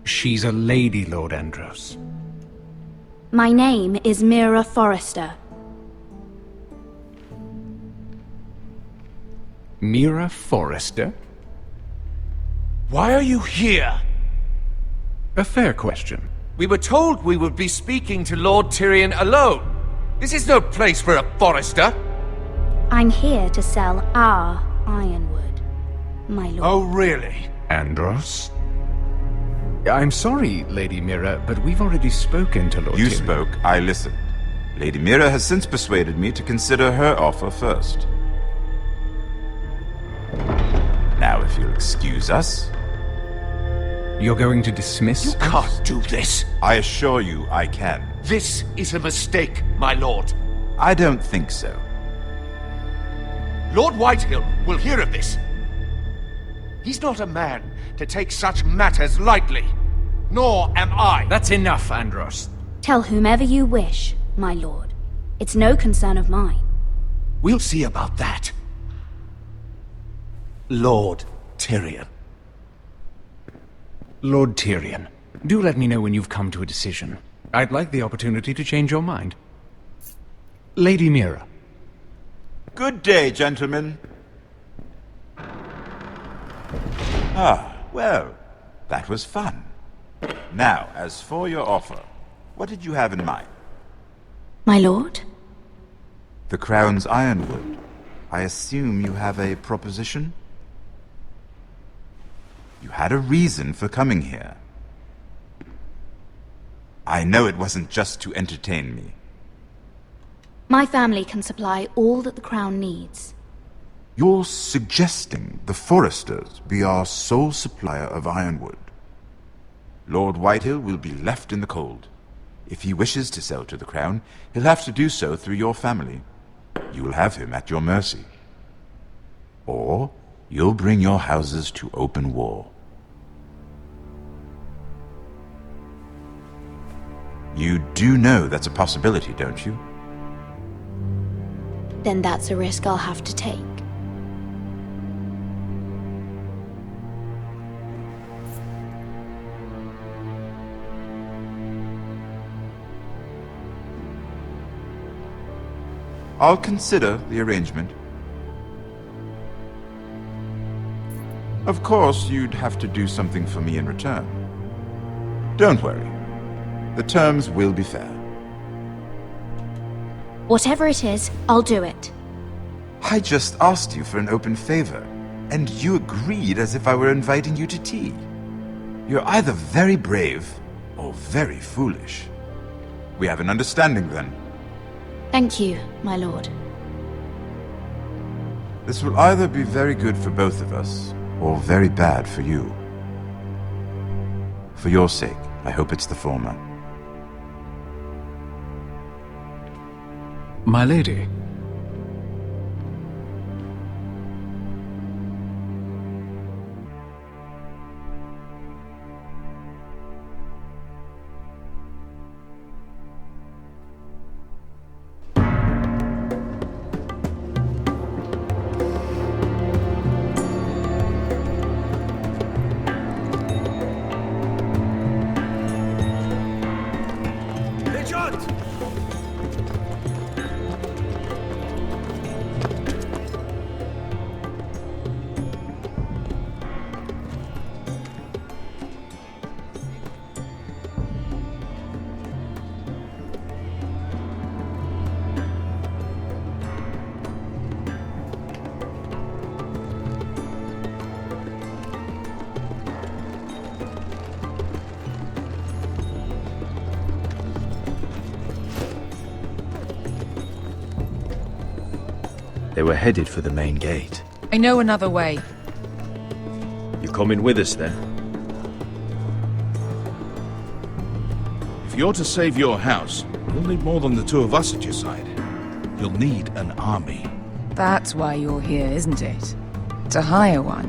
She's a lady, Lord Andros. My name is Mira Forrester. Mira Forrester? Why are you here? A fair question. We were told we would be speaking to Lord Tyrion alone. This is no place for a Forrester. I'm here to sell our Ironwood, my lord. Oh, really? Andros? I'm sorry, Lady Mira, but we've already spoken to Lord You Tyrion. spoke, I listened. Lady Mira has since persuaded me to consider her offer first. Now, if you'll excuse us... You're going to dismiss You can't do this. I assure you I can. This is a mistake, my lord. I don't think so. Lord Whitehill will hear of this. He's not a man to take such matters lightly. Nor am I. That's enough, Andros. Tell whomever you wish, my lord. It's no concern of mine. We'll see about that. Lord Tyrion. Lord Tyrion, do let me know when you've come to a decision. I'd like the opportunity to change your mind. Lady Mira. Good day, gentlemen. Ah, well, that was fun. Now, as for your offer, what did you have in mind? My lord? The Crown's Ironwood. I assume you have a proposition? You had a reason for coming here. I know it wasn't just to entertain me. My family can supply all that the Crown needs. You're suggesting the Foresters be our sole supplier of ironwood. Lord Whitehill will be left in the cold. If he wishes to sell to the Crown, he'll have to do so through your family. You'll have him at your mercy. Or you'll bring your houses to open war. You do know that's a possibility, don't you? Then that's a risk I'll have to take. I'll consider the arrangement. Of course, you'd have to do something for me in return. Don't worry. The terms will be fair. Whatever it is, I'll do it. I just asked you for an open favor, and you agreed as if I were inviting you to tea. You're either very brave or very foolish. We have an understanding then. Thank you, my lord. This will either be very good for both of us, or very bad for you. For your sake, I hope it's the former. My lady. They were headed for the main gate. I know another way. You coming with us then? If you're to save your house, you'll need more than the two of us at your side. You'll need an army. That's why you're here, isn't it? To hire one.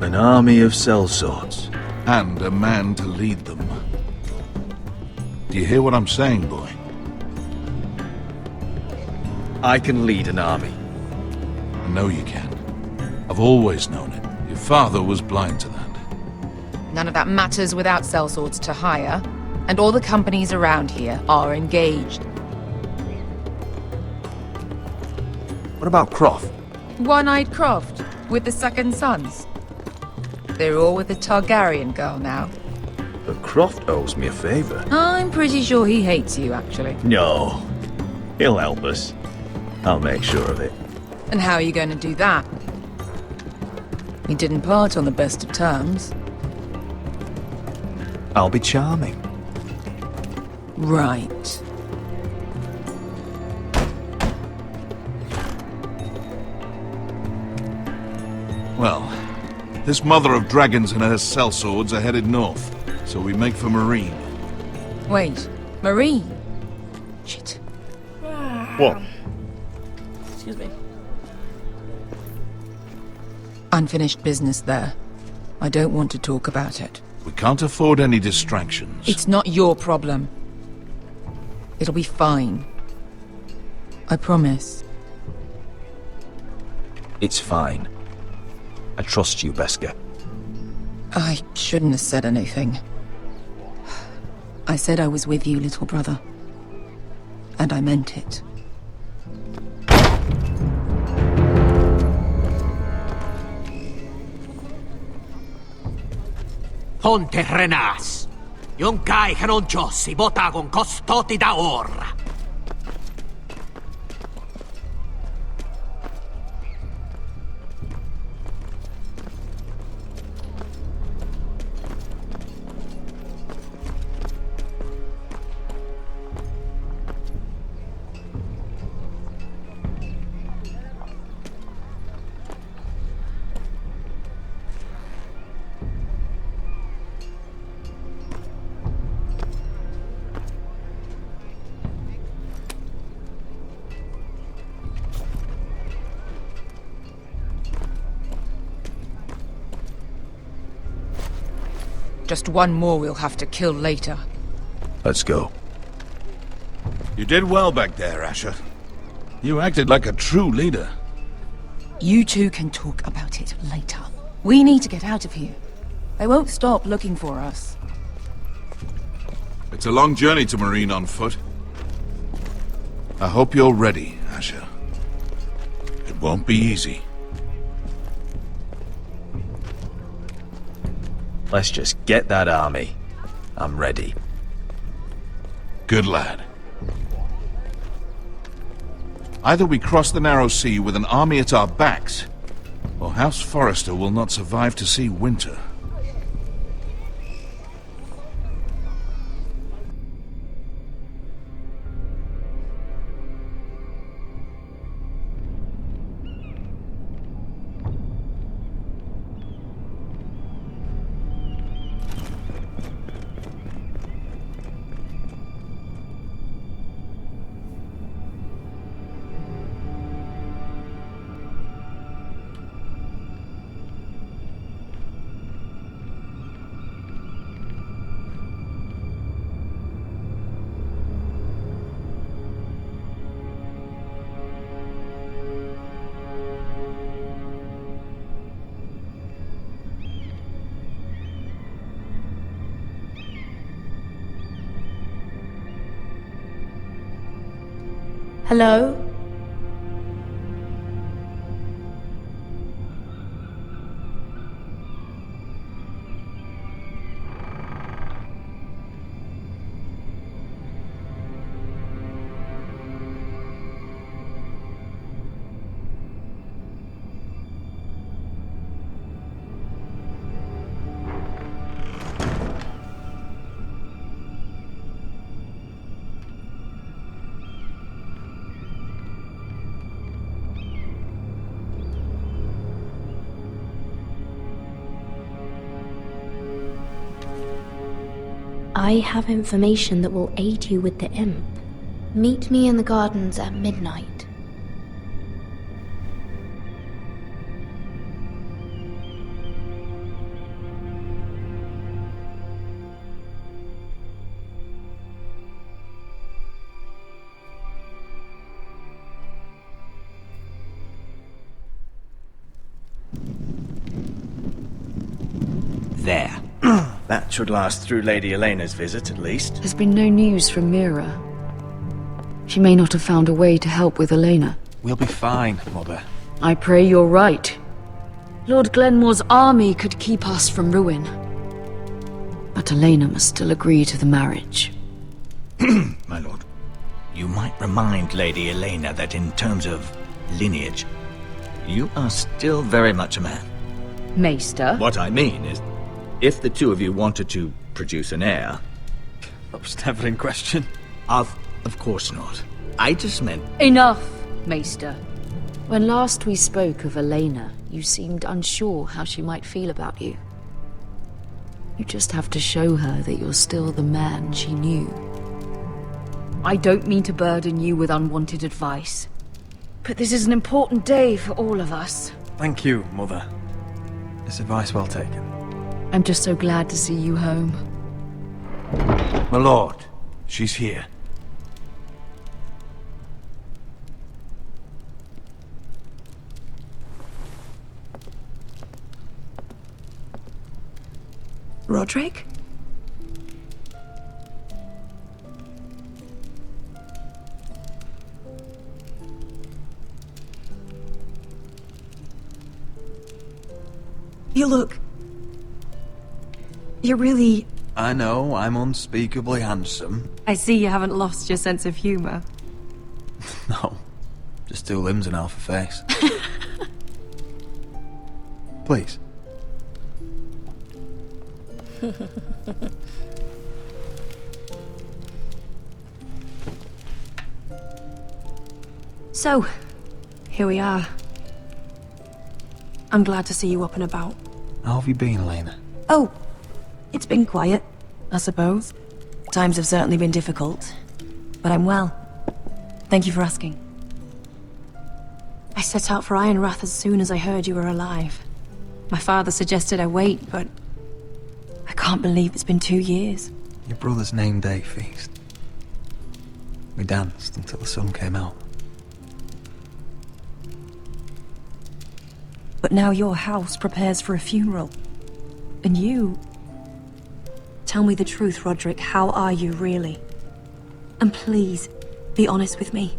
An army of sellswords. And a man to lead them. Do you hear what I'm saying, boy? I can lead an army. I know you can. I've always known it. Your father was blind to that. None of that matters without sellswords to hire, and all the companies around here are engaged. What about Croft? One-Eyed Croft, with the second sons. They're all with the Targaryen girl now. But Croft owes me a favor. I'm pretty sure he hates you, actually. No. He'll help us. I'll make sure of it. And how are you going to do that? We didn't part on the best of terms. I'll be charming. Right. Well, this mother of dragons and her sellswords are headed north, so we make for Marine. Wait, Marine? Shit. What? Excuse me. Unfinished business there. I don't want to talk about it. We can't afford any distractions. It's not your problem. It'll be fine. I promise. It's fine. I trust you, Beskha. I shouldn't have said anything. I said I was with you, little brother. And I meant it. Ponte Renas! Yung kai karon Diyos, ibota kong kosto ti daor. Just one more we'll have to kill later. Let's go. You did well back there, Asher. You acted like a true leader. You two can talk about it later. We need to get out of here. They won't stop looking for us. It's a long journey to Marine on foot. I hope you're ready, Asher. It won't be easy. Let's just get that army. I'm ready. Good lad. Either we cross the narrow sea with an army at our backs, or House Forrester will not survive to see winter. Hello? I have information that will aid you with the imp. Meet me in the gardens at midnight. There. That should last through Lady Elena's visit, at least. There's been no news from Mira. She may not have found a way to help with Elena. We'll be fine, Mother. I pray you're right. Lord Glenmore's army could keep us from ruin. But Elena must still agree to the marriage. My lord. You might remind Lady Elena that in terms of lineage, you are still very much a man. Maester? What I mean is, if the two of you wanted to produce an heir... That was never in question. Of course not. I just meant... Enough, Maester. When last we spoke of Elena, you seemed unsure how she might feel about you. You just have to show her that you're still the man she knew. I don't mean to burden you with unwanted advice, but this is an important day for all of us. Thank you, Mother. It's advice well taken. I'm just so glad to see you home. My lord, she's here. Roderick? You look... You're really I know I'm unspeakably handsome. I see you haven't lost your sense of humor. No, just 2 limbs and half a face. Please. So, here we are. I'm glad to see you up and about. How have you been, Elena? Oh, it's been quiet, I suppose. Times have certainly been difficult, but I'm well. Thank you for asking. I set out for Ironrath as soon as I heard you were alive. My father suggested I wait, but I can't believe it's been 2 years. Your brother's name day feast. We danced until the sun came out. But now your house prepares for a funeral. And you... Tell me the truth, Roderick. How are you, really? And please, be honest with me.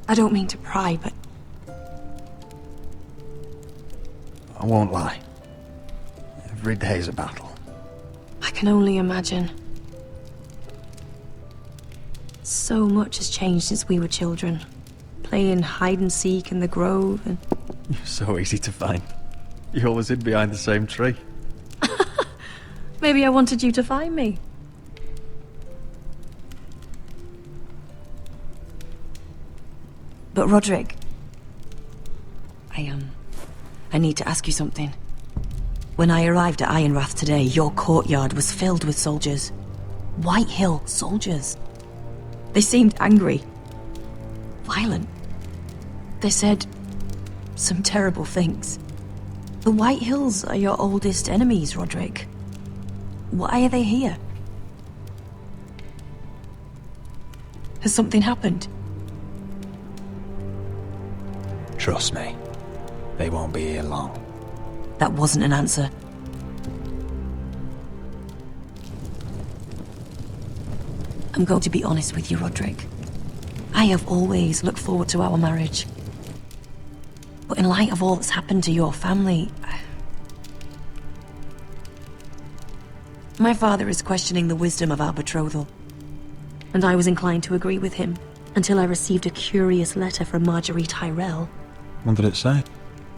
I don't mean to pry, but... I won't lie. Every day's a battle. I can only imagine. So much has changed since we were children. Playing hide and seek in the grove and... You're so easy to find. You always hid behind the same tree. Maybe I wanted you to find me. But Roderick... I need to ask you something. When I arrived at Ironrath today, your courtyard was filled with soldiers. White Hill soldiers. They seemed angry. Violent. They said some terrible things. The White Hills are your oldest enemies, Roderick. Why are they here? Has something happened? Trust me. They won't be here long. That wasn't an answer. I'm going to be honest with you, Roderick. I have always looked forward to our marriage. But in light of all that's happened to your family... My father is questioning the wisdom of our betrothal. And I was inclined to agree with him, until I received a curious letter from Marjorie Tyrell. What did it say?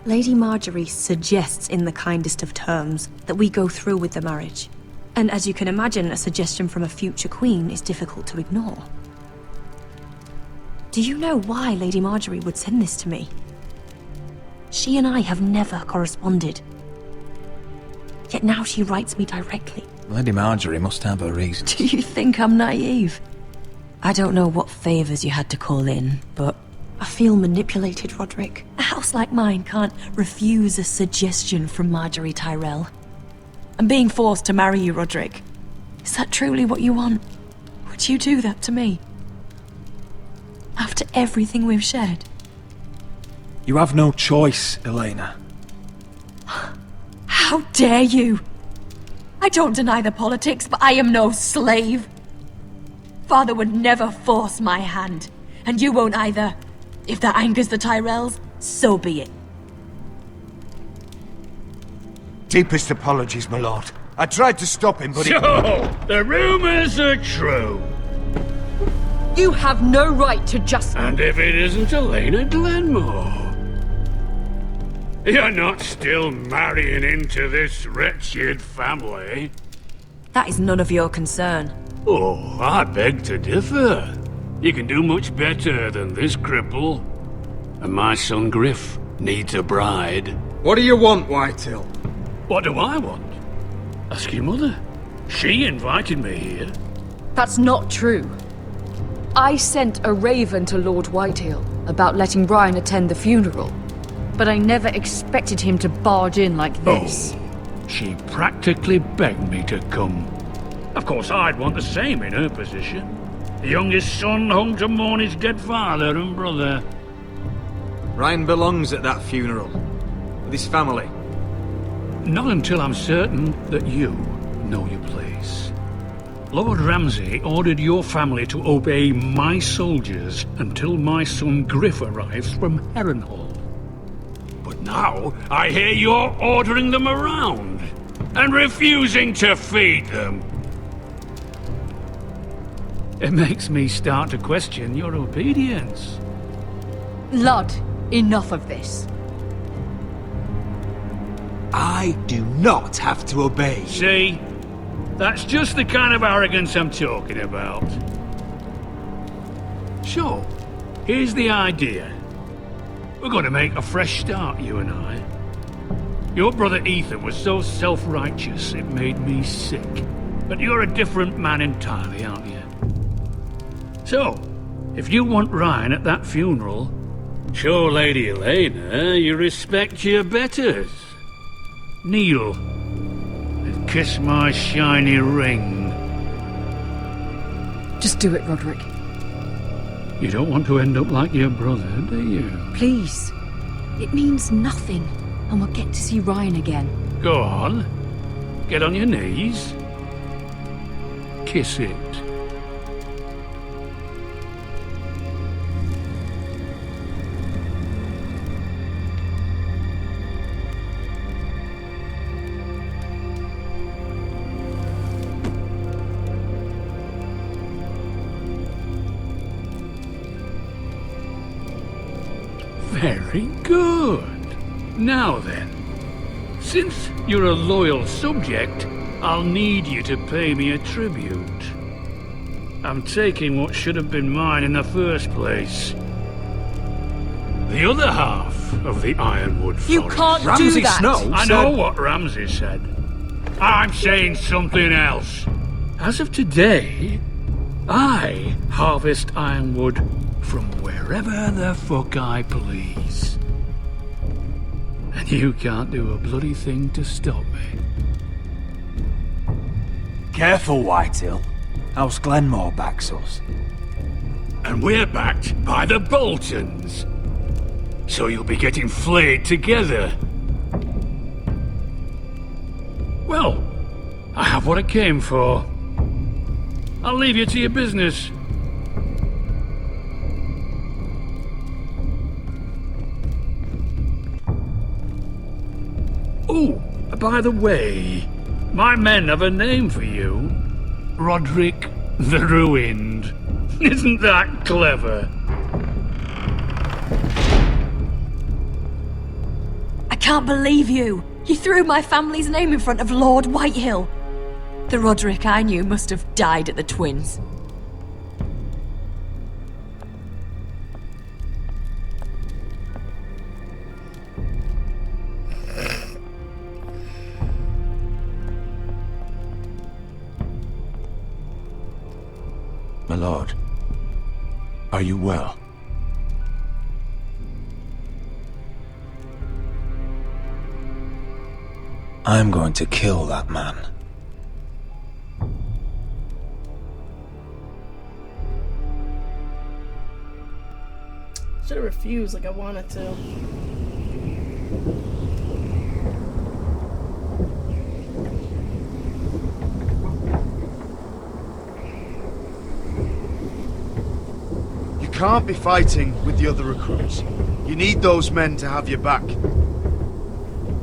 Lady Marjorie suggests in the kindest of terms that we go through with the marriage. And as you can imagine, a suggestion from a future queen is difficult to ignore. Do you know why Lady Marjorie would send this to me? She and I have never corresponded. Yet now she writes me directly. Lady Marjorie must have her reasons. Do you think I'm naive? I don't know what favors you had to call in, but I feel manipulated, Roderick. A house like mine can't refuse a suggestion from Marjorie Tyrell. I'm being forced to marry you, Roderick. Is that truly what you want? Would you do that to me? After everything we've shared? You have no choice, Elena. How dare you! I don't deny the politics, but I am no slave. Father would never force my hand, and you won't either. If that angers the Tyrells, so be it. Deepest apologies, my lord. I tried to stop him, but So, the rumors are true. You have no right to just... And if it isn't Elena Glenmore? You're not still marrying into this wretched family? That is none of your concern. Oh, I beg to differ. You can do much better than this cripple. And my son Griff needs a bride. What do you want, Whitehill? What do I want? Ask your mother. She invited me here. That's not true. I sent a raven to Lord Whitehill about letting Brian attend the funeral. But I never expected him to barge in like this. Oh, she practically begged me to come. Of course, I'd want the same in her position. The youngest son home to mourn his dead father and brother. Ryan belongs at that funeral. With his family. Not until I'm certain that you know your place. Lord Ramsay ordered your family to obey my soldiers until my son Griff arrives from Harrenhal. But now I hear you're ordering them around and refusing to feed them. It makes me start to question your obedience. Lud, enough of this. I do not have to obey. See? That's just the kind of arrogance I'm talking about. So, here's the idea. We're going to make a fresh start, you and I. Your brother Ethan was so self-righteous it made me sick. But you're a different man entirely, aren't you? So, if you want Ryan at that funeral, show Lady Elena you respect your betters. Kneel and kiss my shiny ring. Just do it, Roderick. You don't want to end up like your brother, do you? Please. It means nothing, and we'll get to see Ryan again. Go on. Get on your knees. Kiss it. Very good. Now then, since you're a loyal subject, I'll need you to pay me a tribute. I'm taking what should have been mine in the first place. The other half of the Ironwood Forest. You can't do that! Snow I know what Ramsay said. I'm saying something else. As of today, I harvest ironwood from wherever the fuck I please. And you can't do a bloody thing to stop me. Careful, Whitehill. House Glenmore backs us. And we're backed by the Boltons. So you'll be getting flayed together. Well, I have what I came for. I'll leave you to your business. Oh, by the way, my men have a name for you. Roderick the Ruined. Isn't that clever? I can't believe you! You threw my family's name in front of Lord Whitehill. The Roderick I knew must have died at the Twins. My lord, are you well? I'm going to kill that man. Should have refused like I wanted to. You can't be fighting with the other recruits. You need those men to have your back.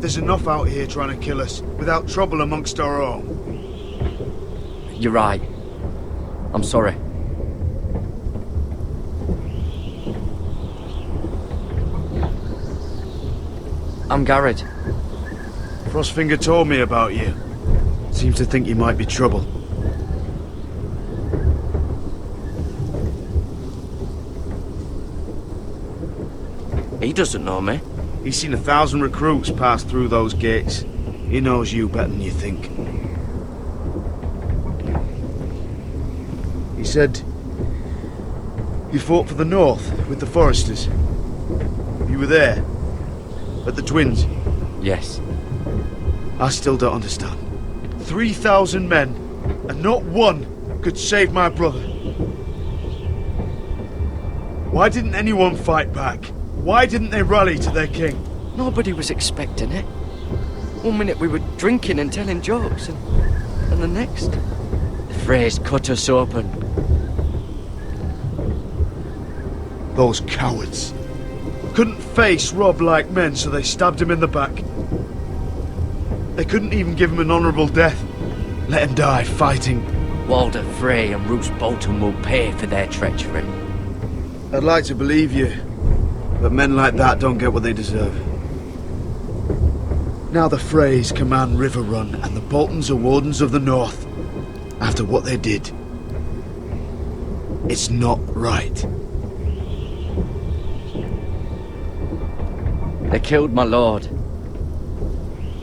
There's enough out here trying to kill us without trouble amongst our own. You're right. I'm sorry. I'm Garrett. Frostfinger told me about you. Seems to think you might be trouble. He doesn't know me. He's seen 1,000 recruits pass through those gates. He knows you better than you think. He said you fought for the North with the Foresters. You were there, at the Twins. Yes. I still don't understand. 3,000 men, and not one could save my brother. Why didn't anyone fight back? Why didn't they rally to their king? Nobody was expecting it. One minute we were drinking and telling jokes, and the next, the Freys cut us open. Those cowards. Couldn't face Rob like men, so they stabbed him in the back. They couldn't even give him an honourable death. Let him die fighting Walder Frey and Roose Bolton will pay for their treachery. I'd like to believe you, but men like that don't get what they deserve. Now the Freys command Riverrun, and the Boltons are Wardens of the North. After what they did, it's not right. They killed my lord.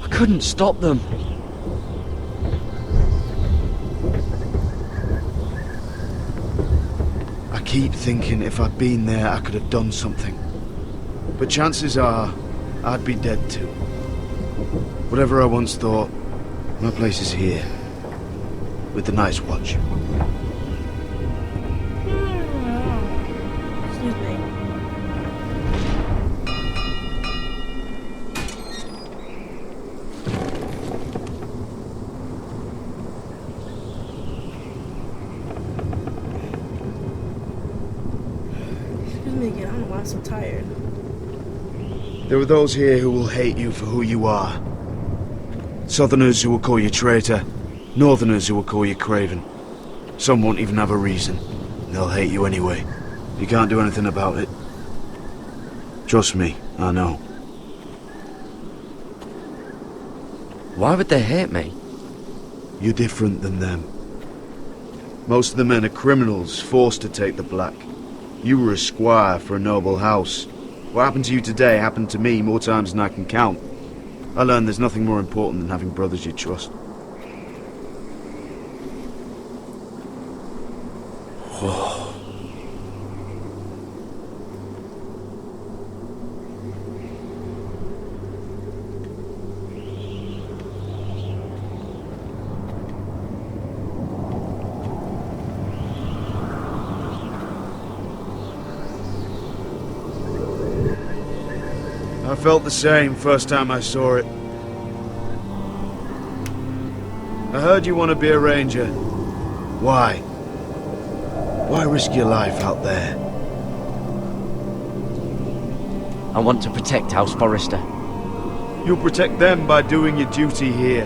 I couldn't stop them. I keep thinking if I'd been there, I could have done something. But chances are, I'd be dead too. Whatever I once thought, my place is here. With the Night's Watch. Excuse me. Excuse me again, I don't know why I'm so tired. There are those here who will hate you for who you are. Southerners who will call you traitor. Northerners who will call you craven. Some won't even have a reason. They'll hate you anyway. You can't do anything about it. Trust me, I know. Why would they hate me? You're different than them. Most of the men are criminals, forced to take the black. You were a squire for a noble house. What happened to you today happened to me more times than I can count. I learned there's nothing more important than having brothers you trust. I felt the same first time I saw it. I heard you want to be a ranger. Why? Why risk your life out there? I want to protect House Forrester. You'll protect them by doing your duty here.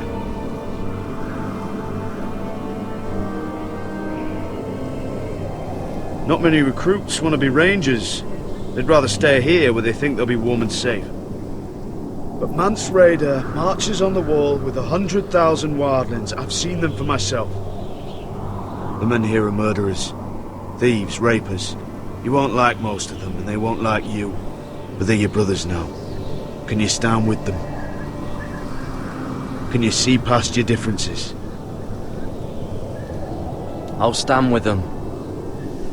Not many recruits want to be rangers. They'd rather stay here where they think they'll be warm and safe. But Mance Rayder marches on the wall with 100,000 wildlings. I've seen them for myself. The men here are murderers. Thieves, rapers. You won't like most of them, and they won't like you. But they're your brothers now. Can you stand with them? Can you see past your differences? I'll stand with them.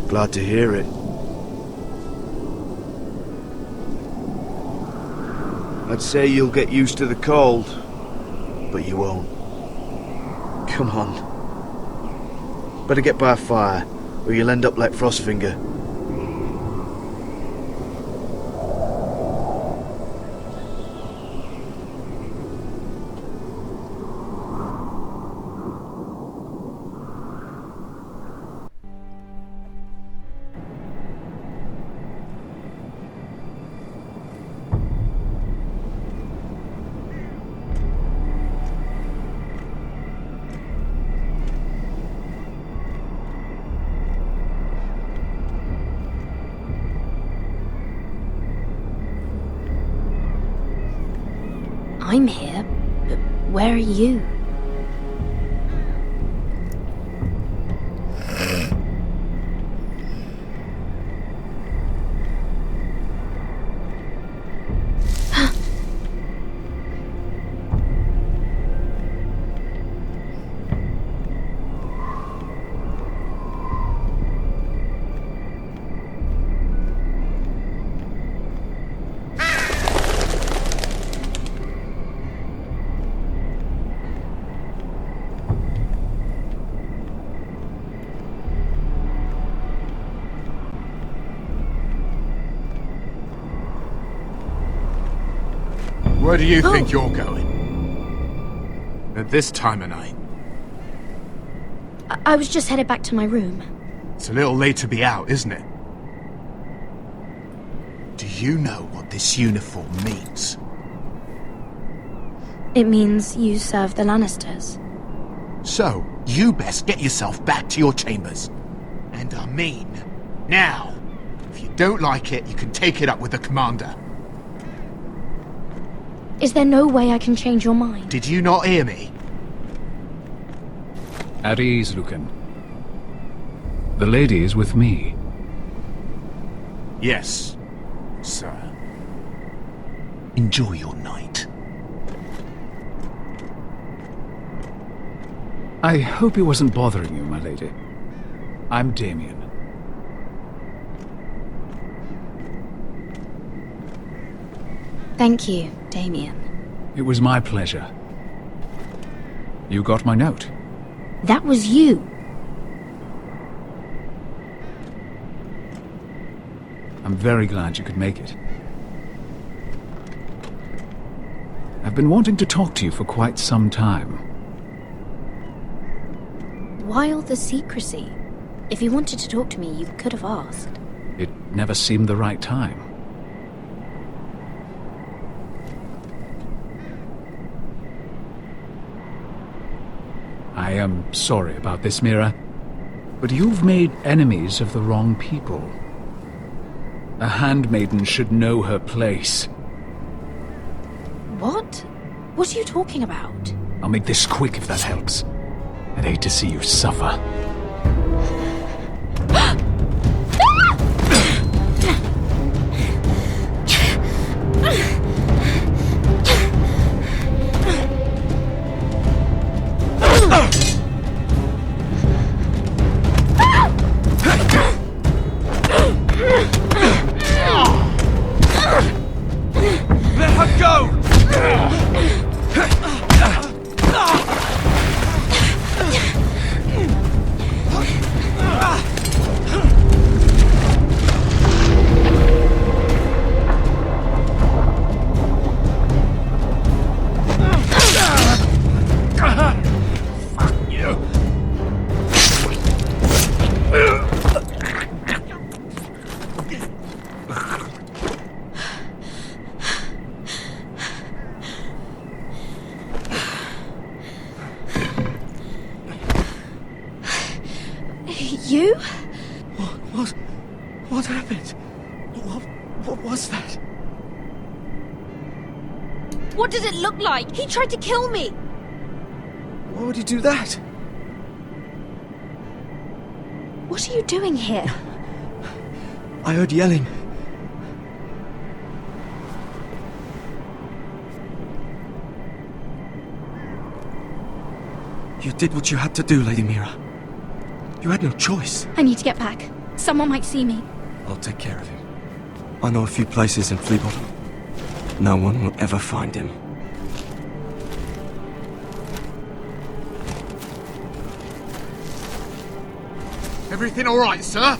Glad to hear it. I'd say you'll get used to the cold, but you won't. Come on. Better get by a fire, or you'll end up like Frostfinger. I'm here, but where are you? Where do you think you're going? At this time of night? I was just headed back to my room. It's a little late to be out, isn't it? Do you know what this uniform means? It means you serve the Lannisters. So, You best get yourself back to your chambers. And I mean, now. If you don't like it, you can take it up with the commander. Is there no way I can change your mind? Did you not hear me? At ease, Lucan. The lady is with me. Yes, sir. Enjoy your night. I hope he wasn't bothering you, my lady. I'm Damien. Thank you, Damien. It was my pleasure. You got my note. That was you. I'm very glad you could make it. I've been wanting to talk to you for quite some time. Why all the secrecy? If you wanted to talk to me, you could have asked. It never seemed the right time. I am sorry about this, Mira, but you've made enemies of the wrong people. A handmaiden should know her place. What? What are you talking about? I'll make this quick if that helps. I'd hate to see you suffer. Let her go! You? What happened? What was that? What did it look like? He tried to kill me! Why would he do that? What are you doing here? I heard yelling. You did what you had to do, Lady Mira. You had no choice. I need to get back. Someone might see me. I'll take care of him. I know a few places in Fleabottom. No one will ever find him. Everything all right, sir?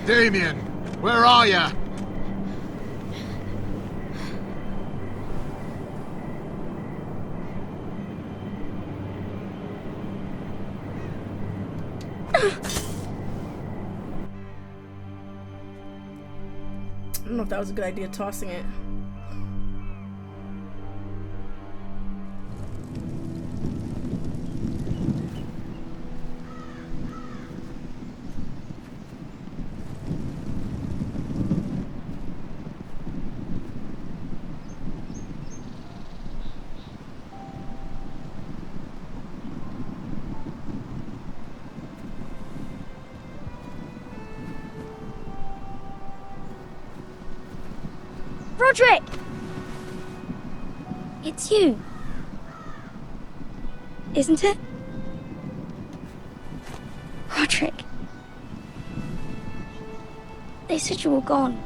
Damien, where are you? I don't know if that was a good idea, tossing it. Roderick! It's you. Isn't it? Roderick. They said you were gone.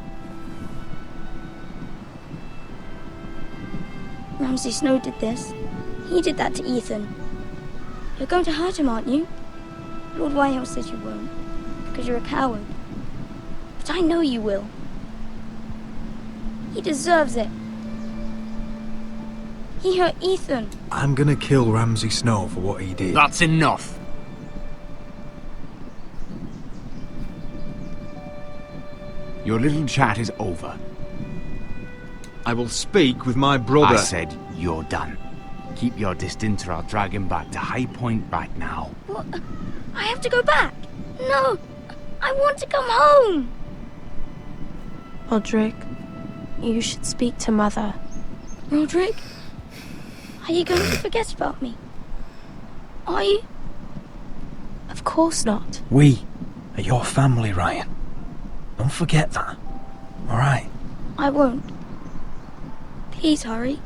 Ramsay Snow did this. He did that to Ethan. You're going to hurt him, aren't you? Lord Whitehill says you won't, because you're a coward. But I know you will. He deserves it. He hurt Ethan. I'm gonna kill Ramsay Snow for what he did. That's enough. Your little chat is over. I will speak with my brother. I said you're done. Keep your distance or I'll drag him back to High Point back now. What? I have to go back. No, I want to come home. Roderick, you should speak to Mother. Roderick, are you going to forget about me? Are you? Of course not. We are your family, Ryan. Don't forget that. All right? I won't. Please hurry.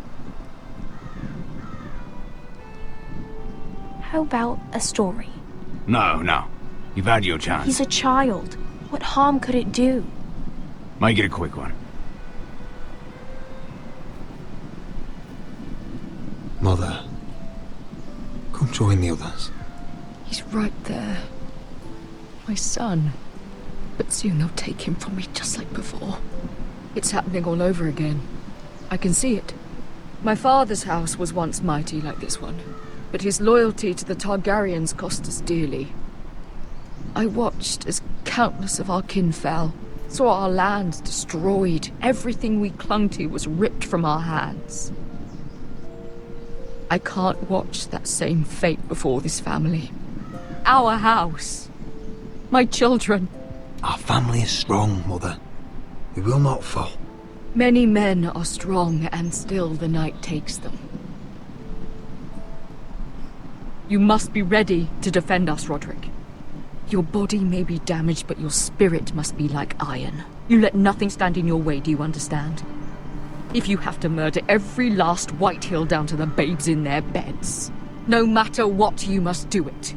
How about a story? No. You've had your chance. He's a child. What harm could it do? Make it a quick one. Mother, come join the others. He's right there. My son. But soon they'll take him from me just like before. It's happening all over again. I can see it. My father's house was once mighty like this one, but his loyalty to the Targaryens cost us dearly. I watched as countless of our kin fell, saw our lands destroyed, everything we clung to was ripped from our hands. I can't watch that same fate before this family. Our house. My children. Our family is strong, Mother. We will not fall. Many men are strong, and still the night takes them. You must be ready to defend us, Roderick. Your body may be damaged, but your spirit must be like iron. You let nothing stand in your way, do you understand? If you have to murder every last Whitehill down to the babes in their beds, no matter what, you must do it.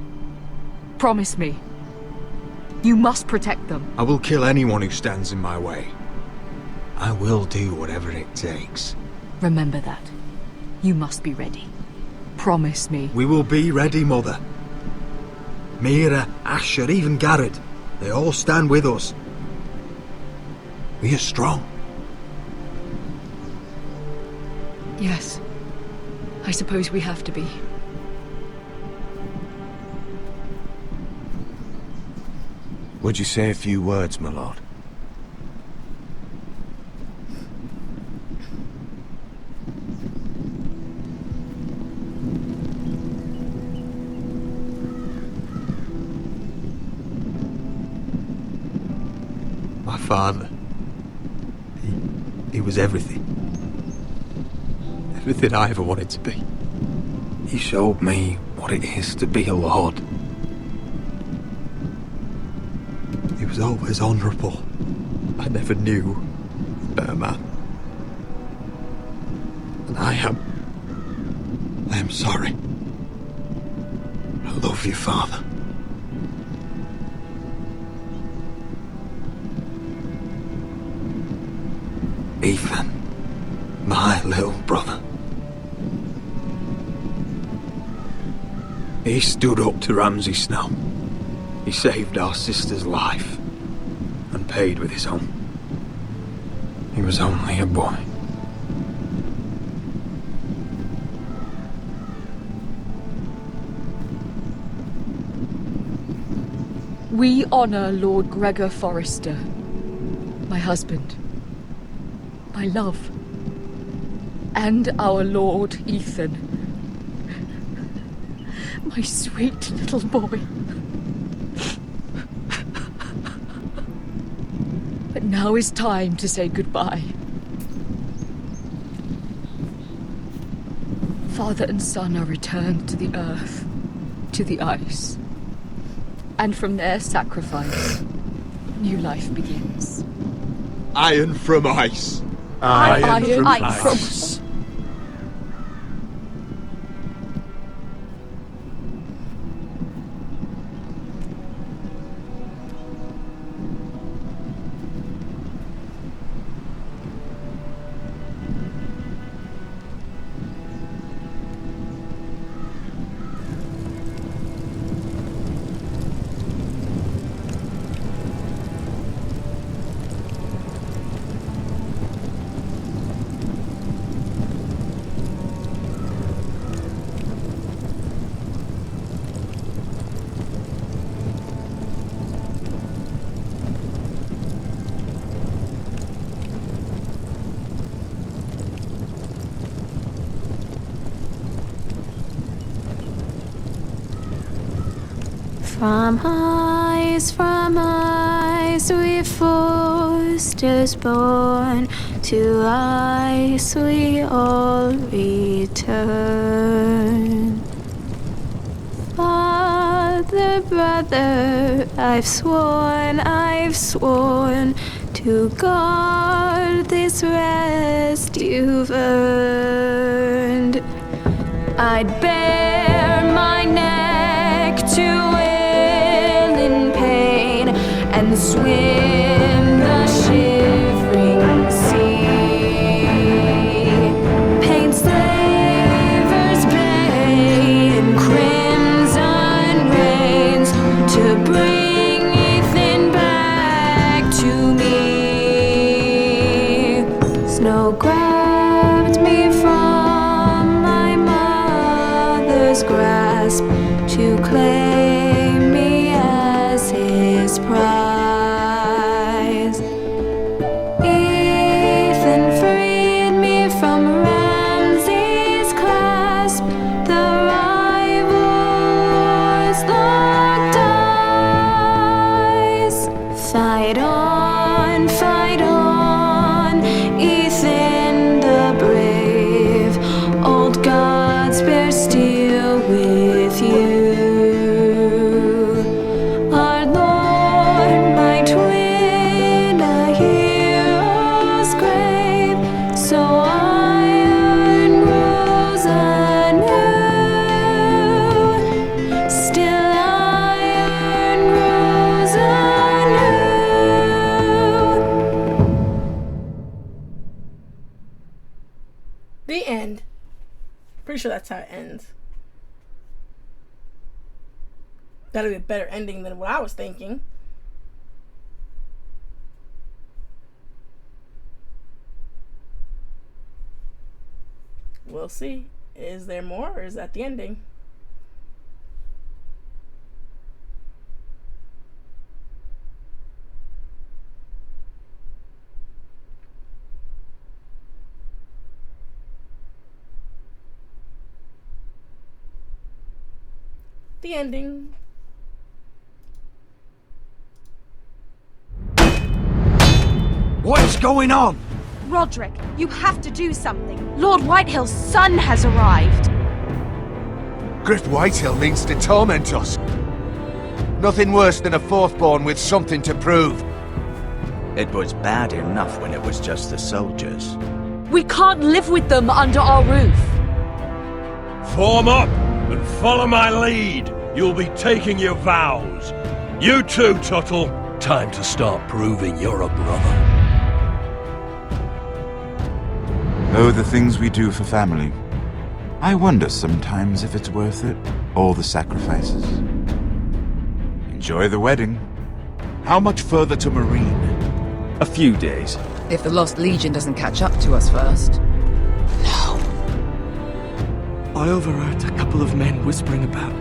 Promise me. You must protect them. I will kill anyone who stands in my way. I will do whatever it takes. Remember that. You must be ready. Promise me. We will be ready, Mother. Mira, Asher, even Garrett. They all stand with us. We are strong. Yes. I suppose we have to be. Would you say a few words, my lord? My father. He was everything. Everything I ever wanted to be. He showed me what it is to be a lord. He was always honourable. I never knew a better man. And I am sorry. I love you, Father. Ethan, my little brother. He stood up to Ramsay Snow. He saved our sister's life and paid with his own. He was only a boy. We honor Lord Gregor Forrester, my husband, my love, and our Lord Ethan, my sweet little boy. But now is time to say goodbye. Father and son are returned to the earth, to the ice. And from their sacrifice, new life begins. Iron from ice. Iron from ice. From ice we foresters born, to ice we all return. Father, brother, I've sworn to guard this rest you've earned. I'd bare my neck to wail in pain and swim the shivering sea. Paint slavers' bay in crimson rains to bring Ethan back to me. Snow grabbed me from my mother's grasp to claim me as his prize. Ethan freed me from Ramsay's clasp. The rivals locked eyes. Fight on, Ethan the brave. Old gods bear steel with you. Our Lord, my twin, a hero's grave. So iron grows anew. Still iron grows anew. The end. Pretty sure that's how it ends. That'll be a better ending than what I was thinking. We'll see. Is there more, or is that the ending? The ending. What is going on? Roderick, you have to do something. Lord Whitehill's son has arrived. Griff Whitehill means to torment us. Nothing worse than a fourthborn with something to prove. It was bad enough when it was just the soldiers. We can't live with them under our roof. Form up and follow my lead. You'll be taking your vows. You too, Tuttle. Time to start proving you're a brother. Oh, the things we do for family. I wonder sometimes if it's worth it, all the sacrifices. Enjoy the wedding. How much further to Marine? A few days. If the Lost Legion doesn't catch up to us first. I overheard a couple of men whispering about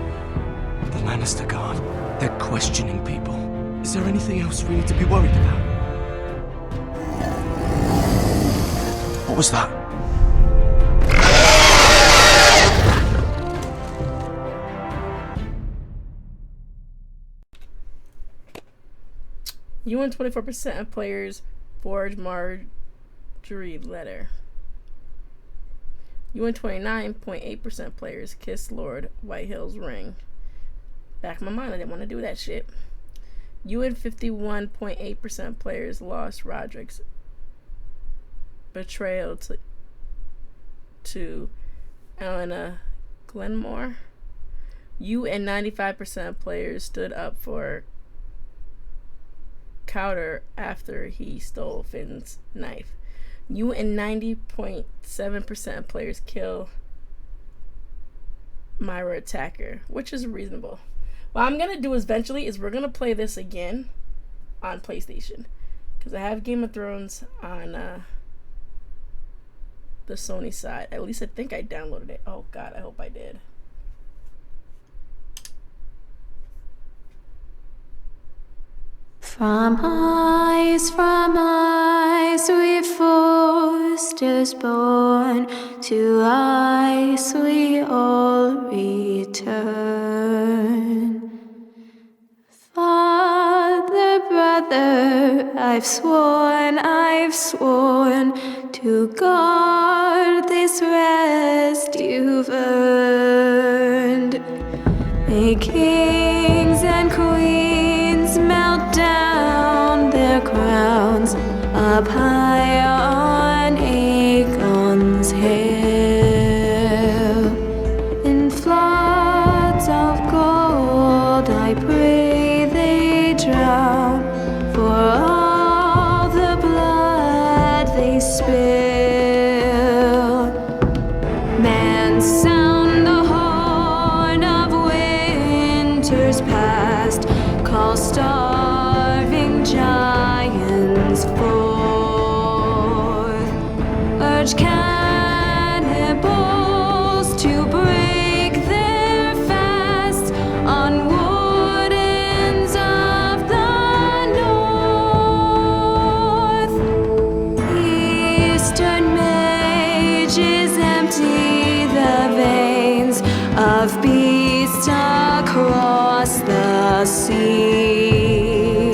the Lannister Guard. They're questioning people. Is there anything else we need to be worried about? What was that? You won 24% of players forge Marjorie letter. You won 29.8% of players kiss Lord Whitehill's ring. Back in my mind, I didn't want to do that shit. You and 51.8% of players lost Roderick's betrayal to Elena Glenmore. You and 95% of players stood up for Cowder after he stole Finn's knife. You and 90.7% of players kill Myra Attacker, which is reasonable. What I'm gonna do eventually is we're gonna play this again on PlayStation, because I have Game of Thrones on the Sony side. At least I think I downloaded it. Oh god, I hope I did. From ice we foresters born, to ice we all return. I've sworn to guard this rest you've earned. May kings and queens melt down their crowns up high on Aegon's hill. In floods of gold I pray they drown, for all the blood they spill. Man, sound the horn of winter's past, call starving giants forth, urge cannibals to break their fast on wardens of the north. Eastern mages empty the veins of beasts across the sea.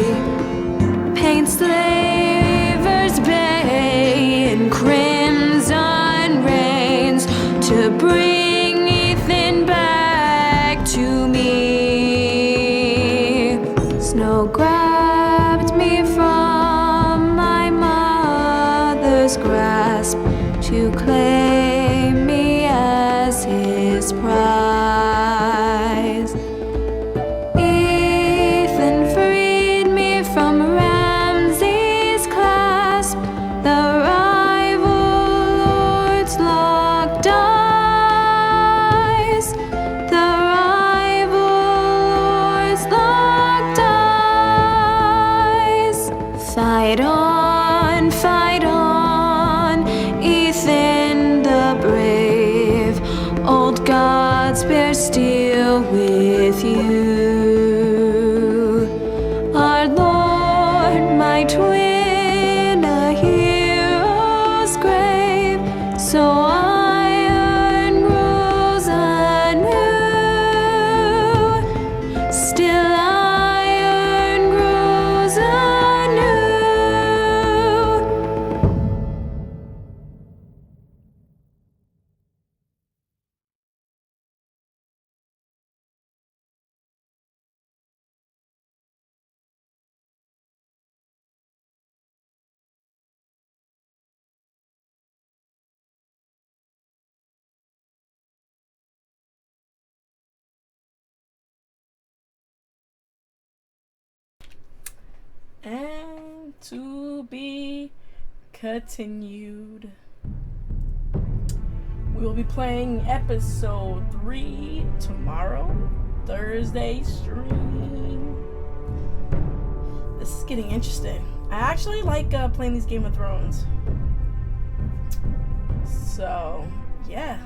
Paint slavers bay in crimson rains to bring Ethan back to me. Snow grabbed me from my mother's grasp to claim me as his prize. Ethan freed me from Ramsay's clasp, the rival lord's locked eyes, the rival lord's locked eyes. Fight on, Ethan the brave, old gods bear steel with you. Our Lord, my twin, a hero's grave, so iron grows anew, still iron grows anew. And to be continued. We will be playing episode 3 tomorrow, Thursday stream. This is getting interesting. I actually like playing these Game of Thrones. So, yeah.